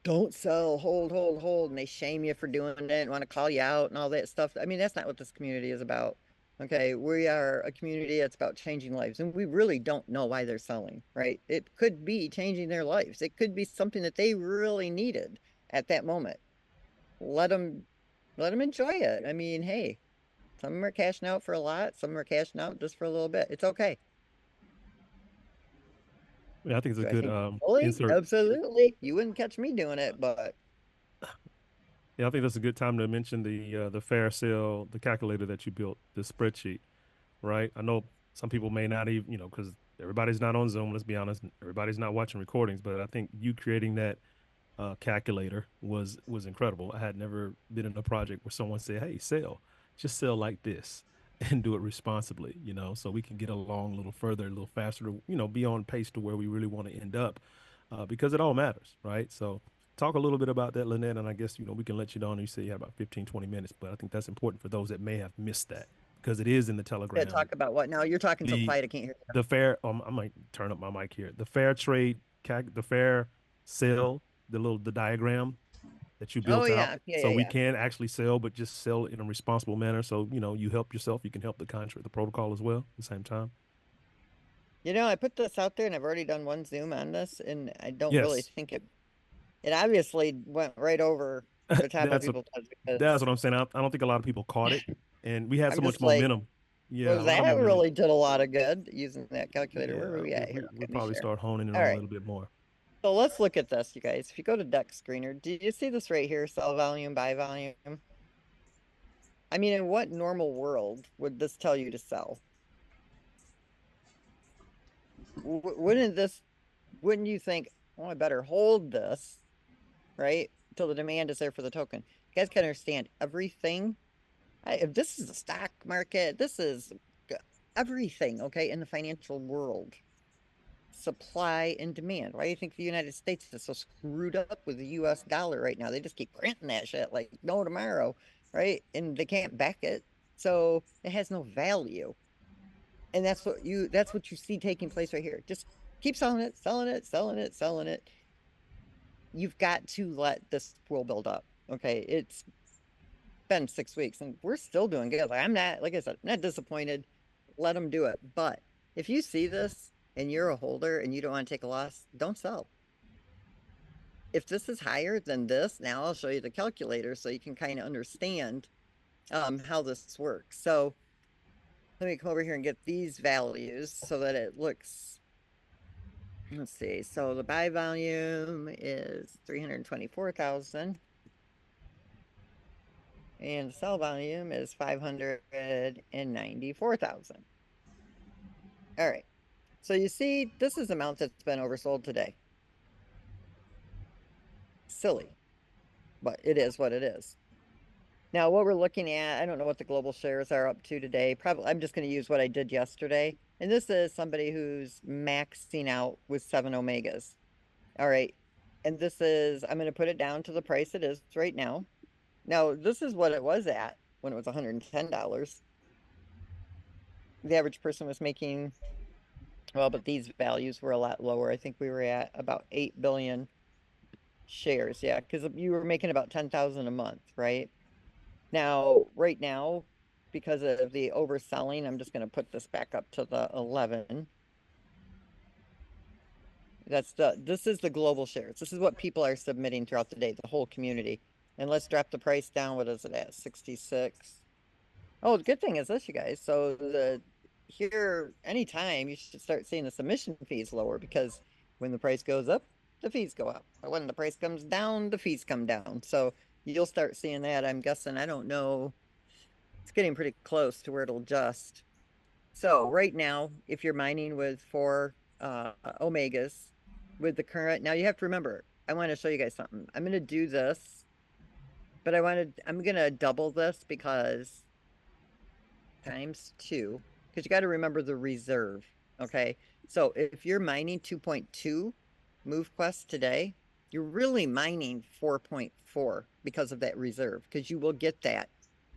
don't sell, hold, hold, hold. And they shame you for doing it and want to call you out and all that stuff. I mean, that's not what this community is about. Okay. We are a community that's about changing lives. And we really don't know why they're selling, right? It could be changing their lives. It could be something that they really needed at that moment. Let them enjoy it. I mean, hey, some of them are cashing out for a lot. Some of them are cashing out just for a little bit. It's okay. Yeah, I think it's a good insert. Absolutely. You wouldn't catch me doing it, but yeah, I think that's a good time to mention the fair sale, the calculator that you built, the spreadsheet, right? I know some people may not even, because everybody's not on Zoom. Let's be honest, everybody's not watching recordings, but I think you creating that calculator was incredible. I had never been in a project where someone said, "Hey, sell, just sell like this." And do it responsibly, so we can get along a little further, a little faster, be on pace to where we really want to end up, because it all matters, right? So talk a little bit about that, Lynette, and I guess, we can let you know. You say you have about 15, 20 minutes, but I think that's important for those that may have missed that because it is in the Yeah, Telegram. talk about what now? You're talking so The quiet, I can't hear you. the fair, I might turn up my mic here. The fair trade, the fair sale, the diagram that you Oh built out. yeah, yeah, So yeah, we yeah. can actually sell, but just sell in a responsible manner. So, you help yourself, you can help the contract, the protocol as well at the same time. I put this out there and I've already done one Zoom on this, and I don't really Yes. think it obviously went right over the top of That's people's heads that's because what I'm saying. I don't think a lot of people caught it, and we had so I'm much just like, momentum. Yeah, well, a lot of that momentum. really did a lot of good using that calculator. Where Yeah, were we we, at we, here? we'll Okay, let me probably share. start honing in All on a right. little bit more. So let's look at this, you guys. If you go to Deck Screener, do you see this right here? Sell volume, buy volume. I mean, in what normal world would this tell you to sell? Wouldn't you think, oh, I better hold this, right? Until the demand is there for the token. You guys can understand everything. If this is the stock market, this is everything, okay, in the financial world. Supply and demand. Why do you think the United States is so screwed up with the US dollar right now? They just keep printing that shit like no tomorrow, right? And they can't back it. So it has no value. And that's what you see taking place right here. Just keep selling it, selling it, selling it, selling it. You've got to let this pool build up. Okay. It's been 6 weeks and we're still doing good. Like I'm not, like I said, I'm not disappointed. Let them do it. But if you see this and you're a holder and you don't want to take a loss, don't sell. If this is higher than this, now I'll show you the calculator so you can kind of understand how this works. So let me come over here and get these values so that it looks, let's see. So the buy volume is 324,000 and the sell volume is 594,000. All right. So you see, this is the amount that's been oversold today. Silly, but it is what it is. Now, what we're looking at, I don't know what the global shares are up to today. Probably, I'm just going to use what I did yesterday. And this is somebody who's maxing out with 7 omegas. All right. And this is, I'm going to put it down to the price it is right now. Now, this is what it was at when it was $110. The average person was making, well, but these values were a lot lower. I think we were at about 8 billion shares. Yeah, because you were making about 10,000 a month, right? Now, right now, because of the overselling, I'm just going to put this back up to the 11. This is the global shares. This is what people are submitting throughout the day, the whole community. And let's drop the price down. What is it at? 66. Oh, the good thing is this, you guys. So here, anytime you should start seeing the submission fees lower because when the price goes up, the fees go up. But when the price comes down, the fees come down. So you'll start seeing that. I'm guessing, I don't know. It's getting pretty close to where it'll adjust. So right now, if you're mining with 4 omegas with the current, now you have to remember, I want to show you guys something. I'm going to do this, but I'm going to double this because ×2, because you got to remember the reserve. Okay. So if you're mining 2.2 MoveQuest today, you're really mining 4.4 because of that reserve, because you will get that.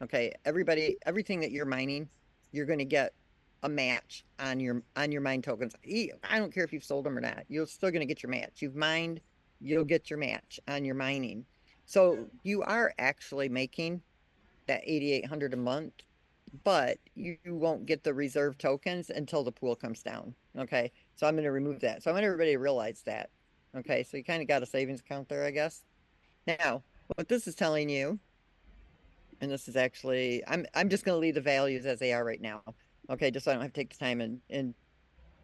Okay. Everything that you're mining, you're going to get a match on your mine tokens. I don't care if you've sold them or not. You're still going to get your match. You've mined, you'll get your match on your mining. So you are actually making that 8,800 a month, but you won't get the reserve tokens until the pool comes down. Okay. So I'm going to remove that. So I want everybody to realize that. Okay. So you kind of got a savings account there, I guess. Now, what this is telling you, and this is actually, I'm just going to leave the values as they are right now. Okay. Just so I don't have to take the time and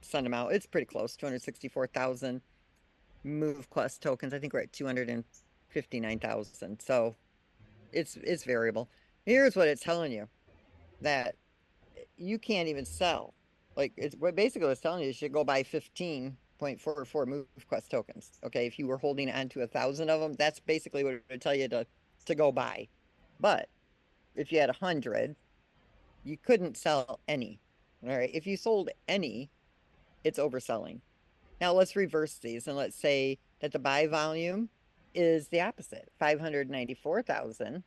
send them out. It's pretty close. 264,000 MoveQuest tokens. I think we're at 259,000. So it's variable. Here's what it's telling you, that you can't even sell. Like, it's basically it's telling you should go buy 15.2 0.44 MoveQuest tokens. Okay, if you were holding on to 1,000 of them, that's basically what it would tell you to go buy. But if you had 100, you couldn't sell any. All right, if you sold any, it's overselling. Now let's reverse these and let's say that the buy volume is the opposite, 594,000,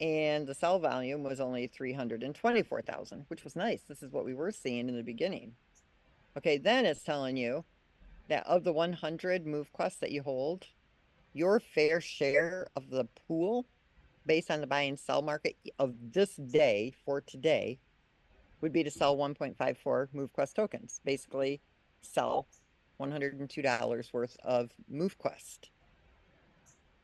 and the sell volume was only 324,000, which was nice. This is what we were seeing in the beginning. Okay, then it's telling you that of the 100 MoveQuests that you hold, your fair share of the pool based on the buy and sell market of this day for today would be to sell 1.54 MoveQuest tokens. Basically, sell $102 worth of MoveQuest.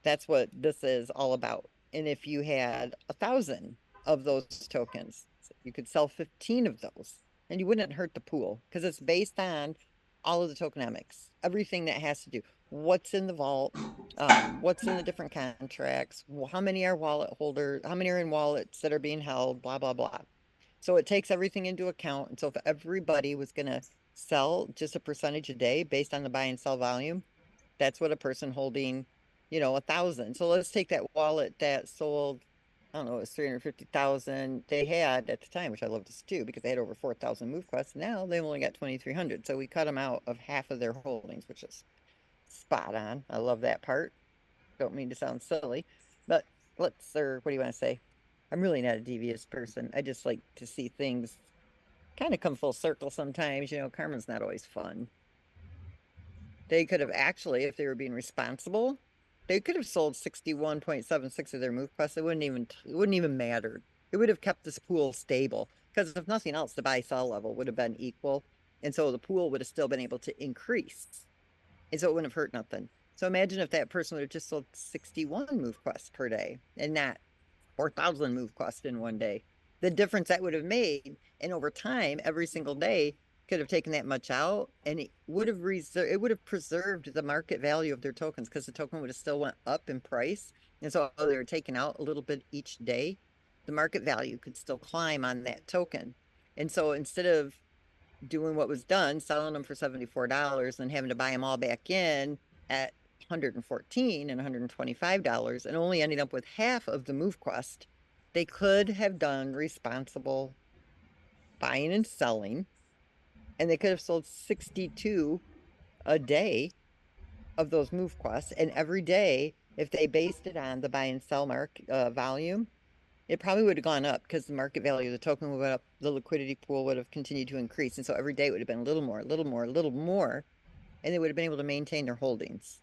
That's what this is all about. And if you had 1,000 of those tokens, you could sell 15 of those and you wouldn't hurt the pool because it's based on all of the tokenomics, everything that has to do what's in the vault, what's in the different contracts, how many are wallet holders, how many are in wallets that are being held, blah, blah, blah. So it takes everything into account. And so if everybody was going to sell just a percentage a day based on the buy and sell volume, that's what a person holding, 1,000. So let's take that wallet that sold, I don't know, it was 350,000 they had at the time, which I love this too, because they had over 4,000 MoveQuests. Now they've only got 2,300. So we cut them out of half of their holdings, which is spot on. I love that part. Don't mean to sound silly, but what do you want to say? I'm really not a devious person. I just like to see things kind of come full circle sometimes. Karma's not always fun. They could have actually, if they were being responsible, they could have sold 61.76 of their MoveQuest. It wouldn't even matter. It would have kept this pool stable because if nothing else, the buy sell level would have been equal. And so the pool would have still been able to increase. And so it wouldn't have hurt nothing. So imagine if that person would have just sold 61 MoveQuests per day and not 4,000 MoveQuest in one day. The difference that would have made, and over time, every single day could have taken that much out, and it would have preserved the market value of their tokens because the token would have still went up in price. And so they were taking out a little bit each day, the market value could still climb on that token. And so instead of doing what was done, selling them for $74 and having to buy them all back in at $114 and $125 and only ending up with half of the MoveQuest, they could have done responsible buying and selling, and they could have sold 62 a day of those MoveQuests. And every day, if they based it on the buy and sell volume, it probably would have gone up because the market value of the token would go up, the liquidity pool would have continued to increase. And so every day it would have been a little more, a little more, a little more, and they would have been able to maintain their holdings.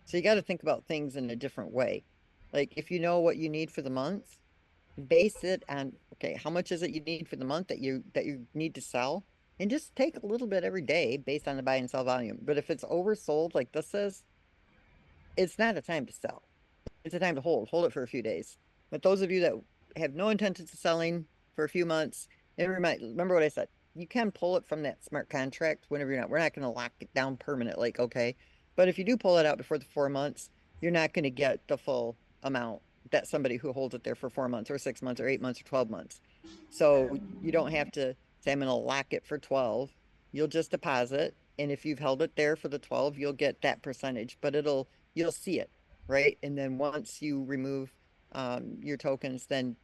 So you got to think about things in a different way. Like if you know what you need for the month, base it on, okay, how much is it you need for the month that you need to sell? And just take a little bit every day based on the buy and sell volume. But if it's oversold like this is, it's not a time to sell. It's a time to hold. Hold it for a few days. But those of you that have no intentions of selling for a few months, and remember what I said. You can pull it from that smart contract whenever we're not going to lock it down permanent, like, okay. But if you do pull it out before the 4 months, you're not going to get the full amount that somebody who holds it there for 4 months or 6 months or 8 months or 12 months. So you don't have to say, I'm going to lock it for 12. You'll just deposit. And if you've held it there for the 12, you'll get that percentage, but you'll see it, right? And then once you remove your tokens, then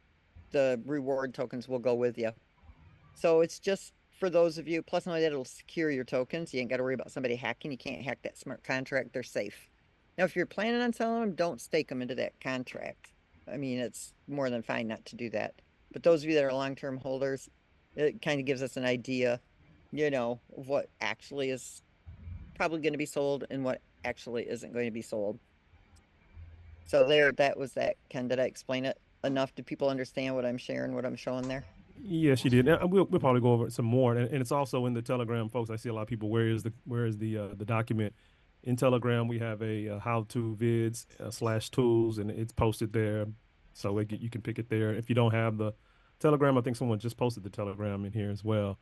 the reward tokens will go with you. So it's just for those of you, plus only that it'll secure your tokens. You ain't got to worry about somebody hacking. You can't hack that smart contract. They're safe. Now, if you're planning on selling them, don't stake them into that contract. I mean, it's more than fine not to do that. But those of you that are long-term holders, it kind of gives us an idea, of what actually is probably going to be sold and what actually isn't going to be sold. So that was that. Ken, did I explain it enough? Do people understand what I'm sharing, what I'm showing there? Yes, you did. And we'll probably go over it some more. And it's also in the Telegram, folks. I see a lot of people. Where is the document? In Telegram, we have a how-to vids / tools, and it's posted there. So you can pick it there. If you don't have the Telegram, I think someone just posted the Telegram in here as well.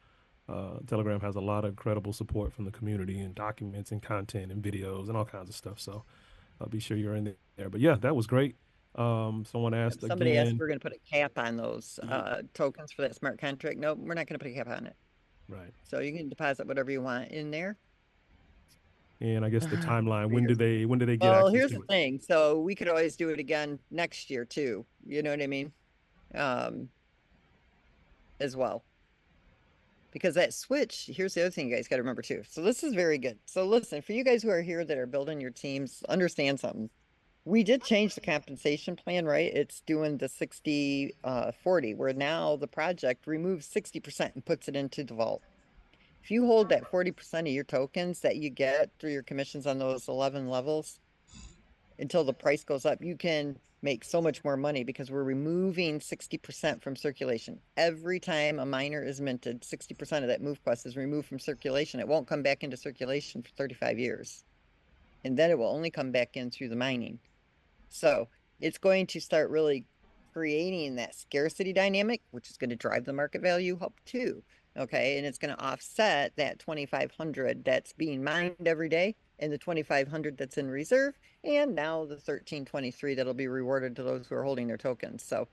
Telegram has a lot of incredible support from the community and documents and content and videos and all kinds of stuff. So be sure you're in there. But yeah, that was great. Someone asked Somebody asked if again. we're going to put a cap on those tokens for that smart contract. No, we're not going to put a cap on it. Right. So you can deposit whatever you want in there. And I guess the timeline, when do they get Well, access here's to the it? thing. So we could always do it again next year too. You know what I mean? As well. Because that switch, here's the other thing you guys got to remember too. So this is very good. So listen, for you guys who are here that are building your teams, understand something. We did change the compensation plan, right? It's doing the 60 40, where now the project removes 60% and puts it into the vault. If you hold that 40% of your tokens that you get through your commissions on those 11 levels until the price goes up, you can make so much more money because we're removing 60% from circulation. Every time a miner is minted, 60% of that MoveQuest is removed from circulation. It won't come back into circulation for 35 years. And then it will only come back in through the mining. So it's going to start really creating that scarcity dynamic, which is going to drive the market value up too. Okay. And it's going to offset that 2,500 that's being mined every day and the 2,500 that's in reserve. And now the 1,323 that'll be rewarded to those who are holding their tokens. So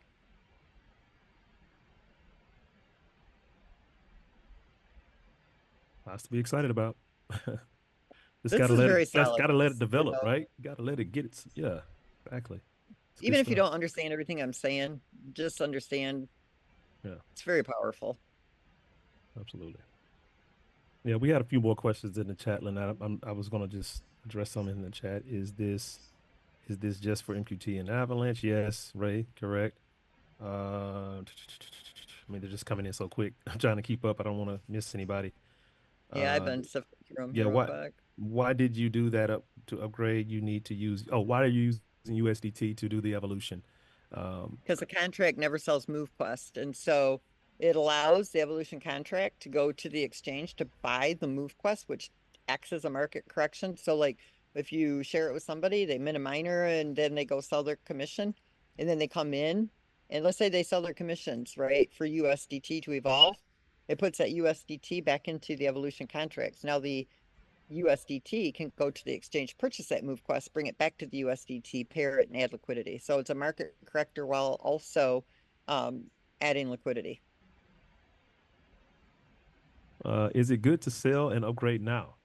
Lots to be excited about. Just this gotta is let very it, that's solid. gotta let it You develop, know, right? Gotta let it get its, yeah, exactly. It's good even if you stuff. don't understand everything I'm saying, just understand Yeah, it's very powerful. absolutely. Yeah, we had a few more questions in the chat, Lynette. I was gonna just address some in the chat. Is this just for MQT and Avalanche? Yes, Ray, correct. I mean, they're just coming in so quick. I'm trying to keep up. I don't want to miss anybody. Yeah, I've Uh, been sifting through them yeah, here real what? quick. Why did you do that up to upgrade? You need to use. Oh, why are you using USDT to do the evolution? Because the contract never sells MoveQuest. And so it allows the evolution contract to go to the exchange to buy the MoveQuest, which acts as a market correction. So like if you share it with somebody, they mint a miner and then they go sell their commission and then they come in and let's say they sell their commissions, right, for USDT to evolve. It puts that USDT back into the evolution contracts. Now the USDT can go to the exchange, purchase that MoveQuest, bring it back to the USDT, pair it, and add liquidity. So it's a market corrector while also adding liquidity. is it good to sell and upgrade now?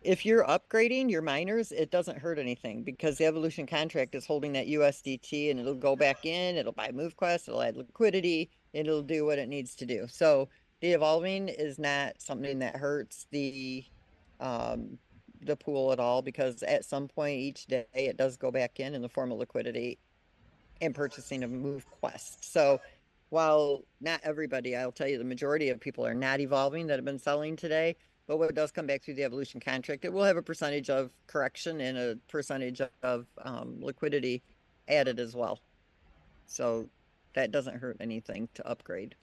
If you're upgrading your miners, it doesn't hurt anything because the evolution contract is holding that USDT and it'll go back in, it'll buy MoveQuest, it'll add liquidity, it'll do what it needs to do. So the evolving is not something that hurts um the pool at all because at some point each day it does go back in the form of liquidity and purchasing of MoveQuest. So while not everybody, I'll tell you, the majority of people are not evolving that have been selling today, but what does come back through the evolution contract, it will have a percentage of correction and a percentage of liquidity added as well. So that doesn't hurt anything to upgrade.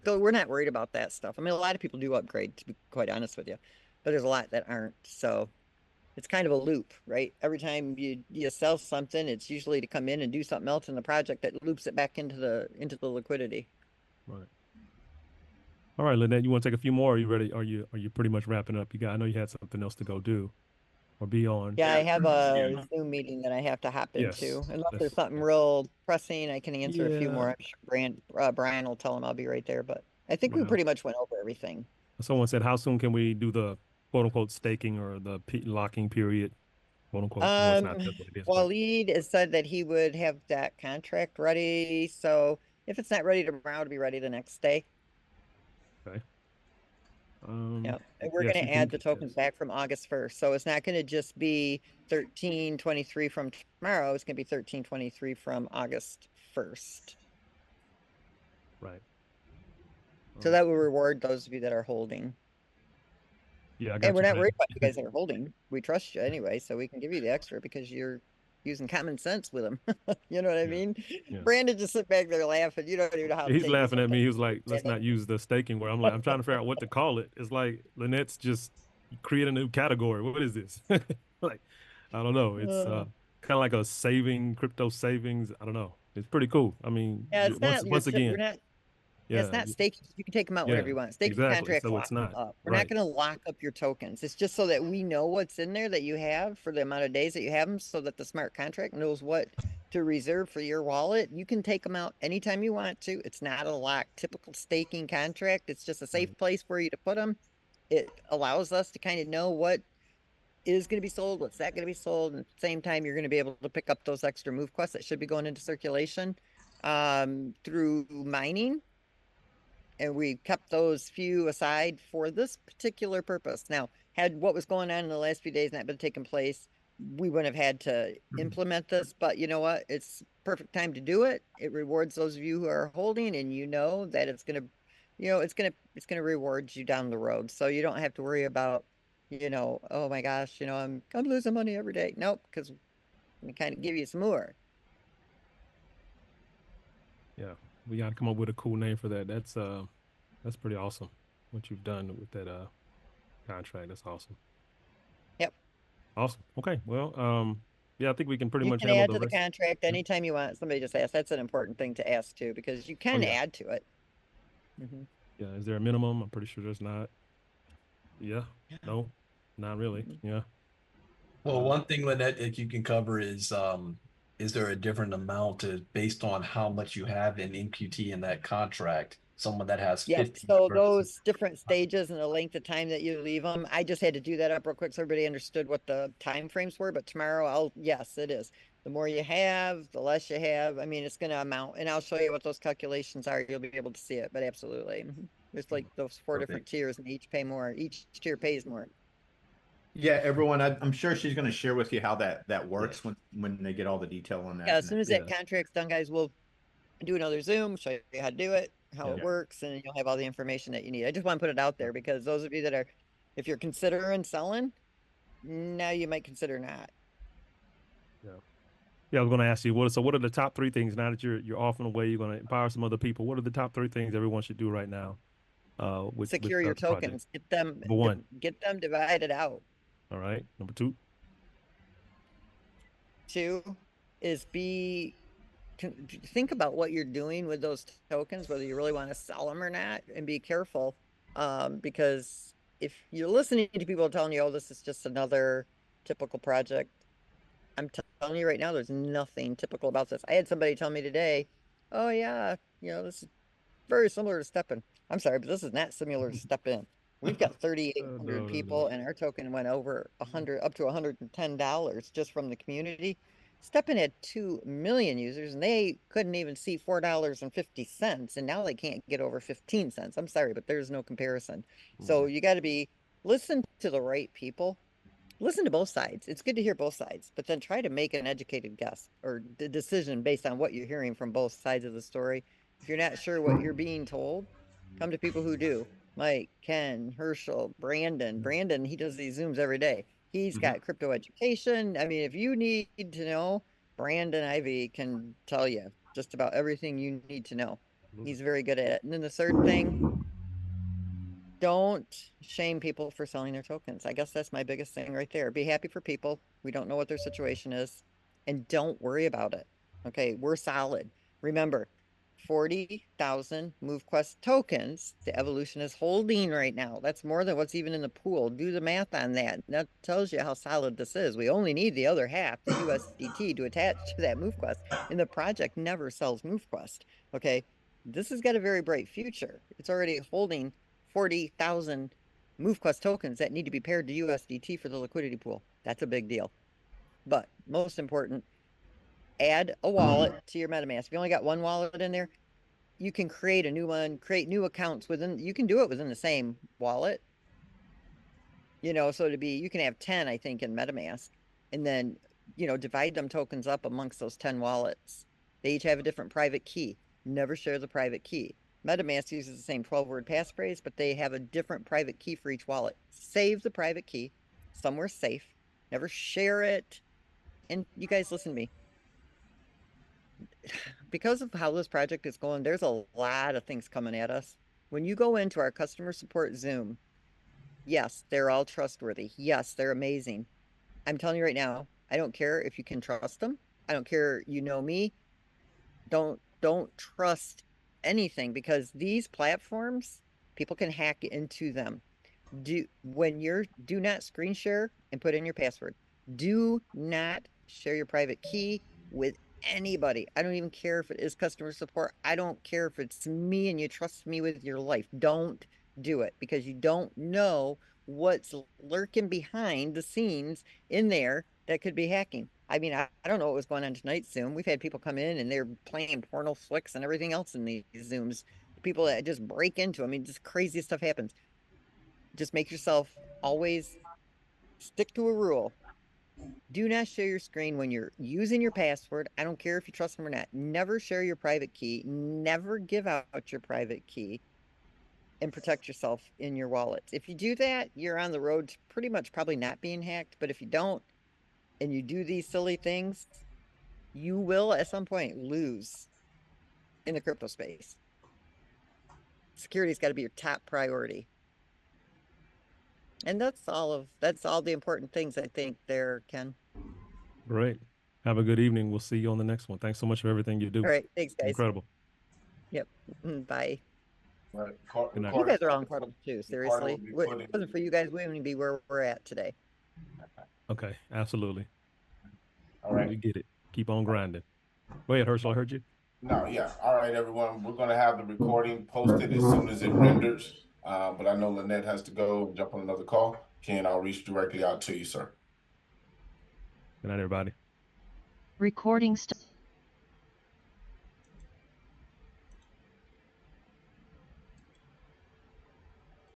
So we're not worried about that stuff. I mean, a lot of people do upgrade, to be quite honest with you, but there's a lot that aren't. So it's kind of a loop, right? Every time you sell something, it's usually to come in and do something else in the project that loops it back into the liquidity. Right. All right, Lynette, you want to take a few more? Are you ready? Are you pretty much wrapping up? I know you had something else to go do or be on. Yeah, I have a Zoom meeting that I have to hop Yes. into. Unless there's That's something real pressing, I can answer a few yeah. more. I'm sure Brian will tell him I'll be right there, but I think we Yeah. pretty much went over everything. Someone said, how soon can we do the quote unquote staking or the locking period? Quote unquote. I know it's not that's what it is, but Waleed has said that he would have that contract ready. So if it's not ready tomorrow, it'll be ready the next day. okay. Yeah, and we're Yes, going you to can. add the tokens Yes. back from August 1st. So it's not going to just be 1323 from tomorrow. It's going to be 1323 from August 1st. Right. So that will reward those of you that are holding. Yeah, I And got we're you, not worried Brandon. about you guys that are holding. We trust you anyway, so we can give you the extra because you're using common sense with them. You know what I Yeah. mean? Yeah. Brandon just sit back there laughing. You don't even know how to He's take it laughing at me. sometimes. He was like, let's not use the staking word. I'm like, I'm trying to figure out what to call it. It's like Lynette's just create a new category. What is this? Like, I don't know. It's kind of like a crypto savings. I don't know. It's pretty cool. I mean, Yeah, it's not, once we're again, not, yeah, it's yeah, not staking. You can take them out yeah, whenever you want. Staking exactly. contracts So lock it's them not up. We're not right. going to lock up your tokens. It's just so that we know what's in there that you have for the amount of days that you have them so that the smart contract knows what to reserve for your wallet. You can take them out anytime you want to. It's not a locked typical staking contract. It's just a safe Right. place for you to put them. it allows us to kind of know what is going to be sold, what's that going to be sold, and at the same time, you're going to be able to pick up those extra MoveQuests that should be going into circulation through mining. And we kept those few aside for this particular purpose. Now, had what was going on in the last few days not been taking place, we wouldn't have had to implement this. But you know what? It's perfect time to do it. It rewards those of you who are holding, and you know that it's gonna, it's gonna reward you down the road. So you don't have to worry about, oh my gosh, I'm losing money every day. Nope, because we kind of give you some more. Yeah, we got to come up with a cool name for that. That's pretty awesome. What you've done with that contract, that's awesome. Yep. Awesome. Okay. Well, yeah, I think we can pretty You much can handle add the to the rest. contract anytime you want. Somebody just asked. That's an important thing to ask too, because you can yeah. add to it. Yeah. Is there a minimum? I'm pretty sure there's not. Yeah. No, not really. Yeah. Well, one thing, Lynette, that you can cover is there a different amount based on how much you have in MQT in that contract? Someone that has Yep. 50 So versus those different stages and the length of time that you leave them, I just had to do that up real quick so everybody understood what the time frames were. But tomorrow, yes, it is. The more you have, the less you have. I mean, it's going to amount, and I'll show you what those calculations are. You'll be able to see it. But absolutely, there's like those four different Perfect. tiers, and each pay more. Each tier pays more. Yeah, everyone, I'm sure she's going to share with you how that works Yeah. when they get all the detail on Yeah. that. As soon as Yeah. that contract's done, guys, we'll do another Zoom, show you how to do it, how it Yeah. works, and you'll have all the information that you need. I just want to put it out there because those of you that are, if you're considering selling, now you might consider not. Yeah. Yeah, I was going to ask you what are the top three things now that you're off and away, you're going to empower some other people. What are the top three things everyone should do right now with Secure your the project? tokens, get them Number one. get them divided out. All right. Number two. Two is think about what you're doing with those tokens, whether you really want to sell them or not, and be careful. Because if you're listening to people telling you, oh, this is just another typical project, I'm telling you right now, there's nothing typical about this. I had somebody tell me today, oh yeah, this is very similar to Step In. I'm sorry, but this is not similar to Step In. We've got 3,800 people, and our token went over 100, up to $110 just from the community. Step In had 2 million users, and they couldn't even see $4.50, and now they can't get over 15 cents. I'm sorry, but there's no comparison. So you got to listen to the right people. Listen to both sides. It's good to hear both sides, but then try to make an educated guess or the decision based on what you're hearing from both sides of the story. If you're not sure what you're being told, come to people who do. Mike, Ken, Herschel, Brandon. Brandon, he does these Zooms every day. He's got crypto education. I mean, if you need to know, Brandon Ivy can tell you just about everything you need to know. He's very good at it. And then the third thing, don't shame people for selling their tokens. I guess that's my biggest thing right there. Be happy for people. We don't know what their situation is, and don't worry about it. Okay, we're solid. Remember, 40,000 MoveQuest tokens the evolution is holding right now. That's more than what's even in the pool. Do the math on that. That tells you how solid this is. We only need the other half, the USDT, to attach to that MoveQuest, and the project never sells MoveQuest. Okay, this has got a very bright future. It's already holding 40,000 MoveQuest tokens that need to be paired to USDT for the liquidity pool. That's a big deal. But most important, add a wallet to your MetaMask. If you only got one wallet in there, you can create a new one, create new accounts you can do it within the same wallet. So you can have 10, I think, in MetaMask, and then, divide them tokens up amongst those 10 wallets. They each have a different private key. Never share the private key. MetaMask uses the same 12-word passphrase, but they have a different private key for each wallet. Save the private key somewhere safe. Never share it. And you guys listen to me. Because of how this project is going, there's a lot of things coming at us. When you go into our customer support Zoom, yes, they're all trustworthy. Yes, they're amazing. I'm telling you right now, I don't care if you can trust them. I don't care, me. Don't trust anything, because these platforms, people can hack into them. Do not screen share and put in your password. Do not share your private key with anybody. I don't even care if it is customer support. I don't care if it's me and you trust me with your life. Don't do it, because you don't know what's lurking behind the scenes in there that could be hacking. I mean, I don't know what was going on tonight's Zoom. We've had people come in and they're playing porno flicks and everything else in these Zooms. People that just break into, I mean, just crazy stuff happens. Just make yourself always stick to a rule. Do not share your screen when you're using your password. I don't care if you trust them or not. Never share your private key. Never give out your private key, and protect yourself in your wallets. If you do that, you're on the road to pretty much probably not being hacked. But if you don't, and you do these silly things, you will at some point lose in the crypto space. Security's got to be your top priority. And that's all the important things I think there, Ken. Great. Have a good evening. We'll see you on the next one. Thanks so much for everything you do. All right. Thanks, guys. Incredible. Yep. Bye. Right. Good night. You guys are all incredible too, seriously. Recording If will be it put in- wasn't for you guys, we wouldn't be where we're at today. Okay. Absolutely. All right. We get it. Keep on grinding. Go ahead, Herschel. I heard you. No, yeah. All right, everyone. We're going to have the recording posted as soon as it renders. But I know Lynette has to go jump on another call. Ken, I'll reach directly out to you, sir. Good night, everybody. Recording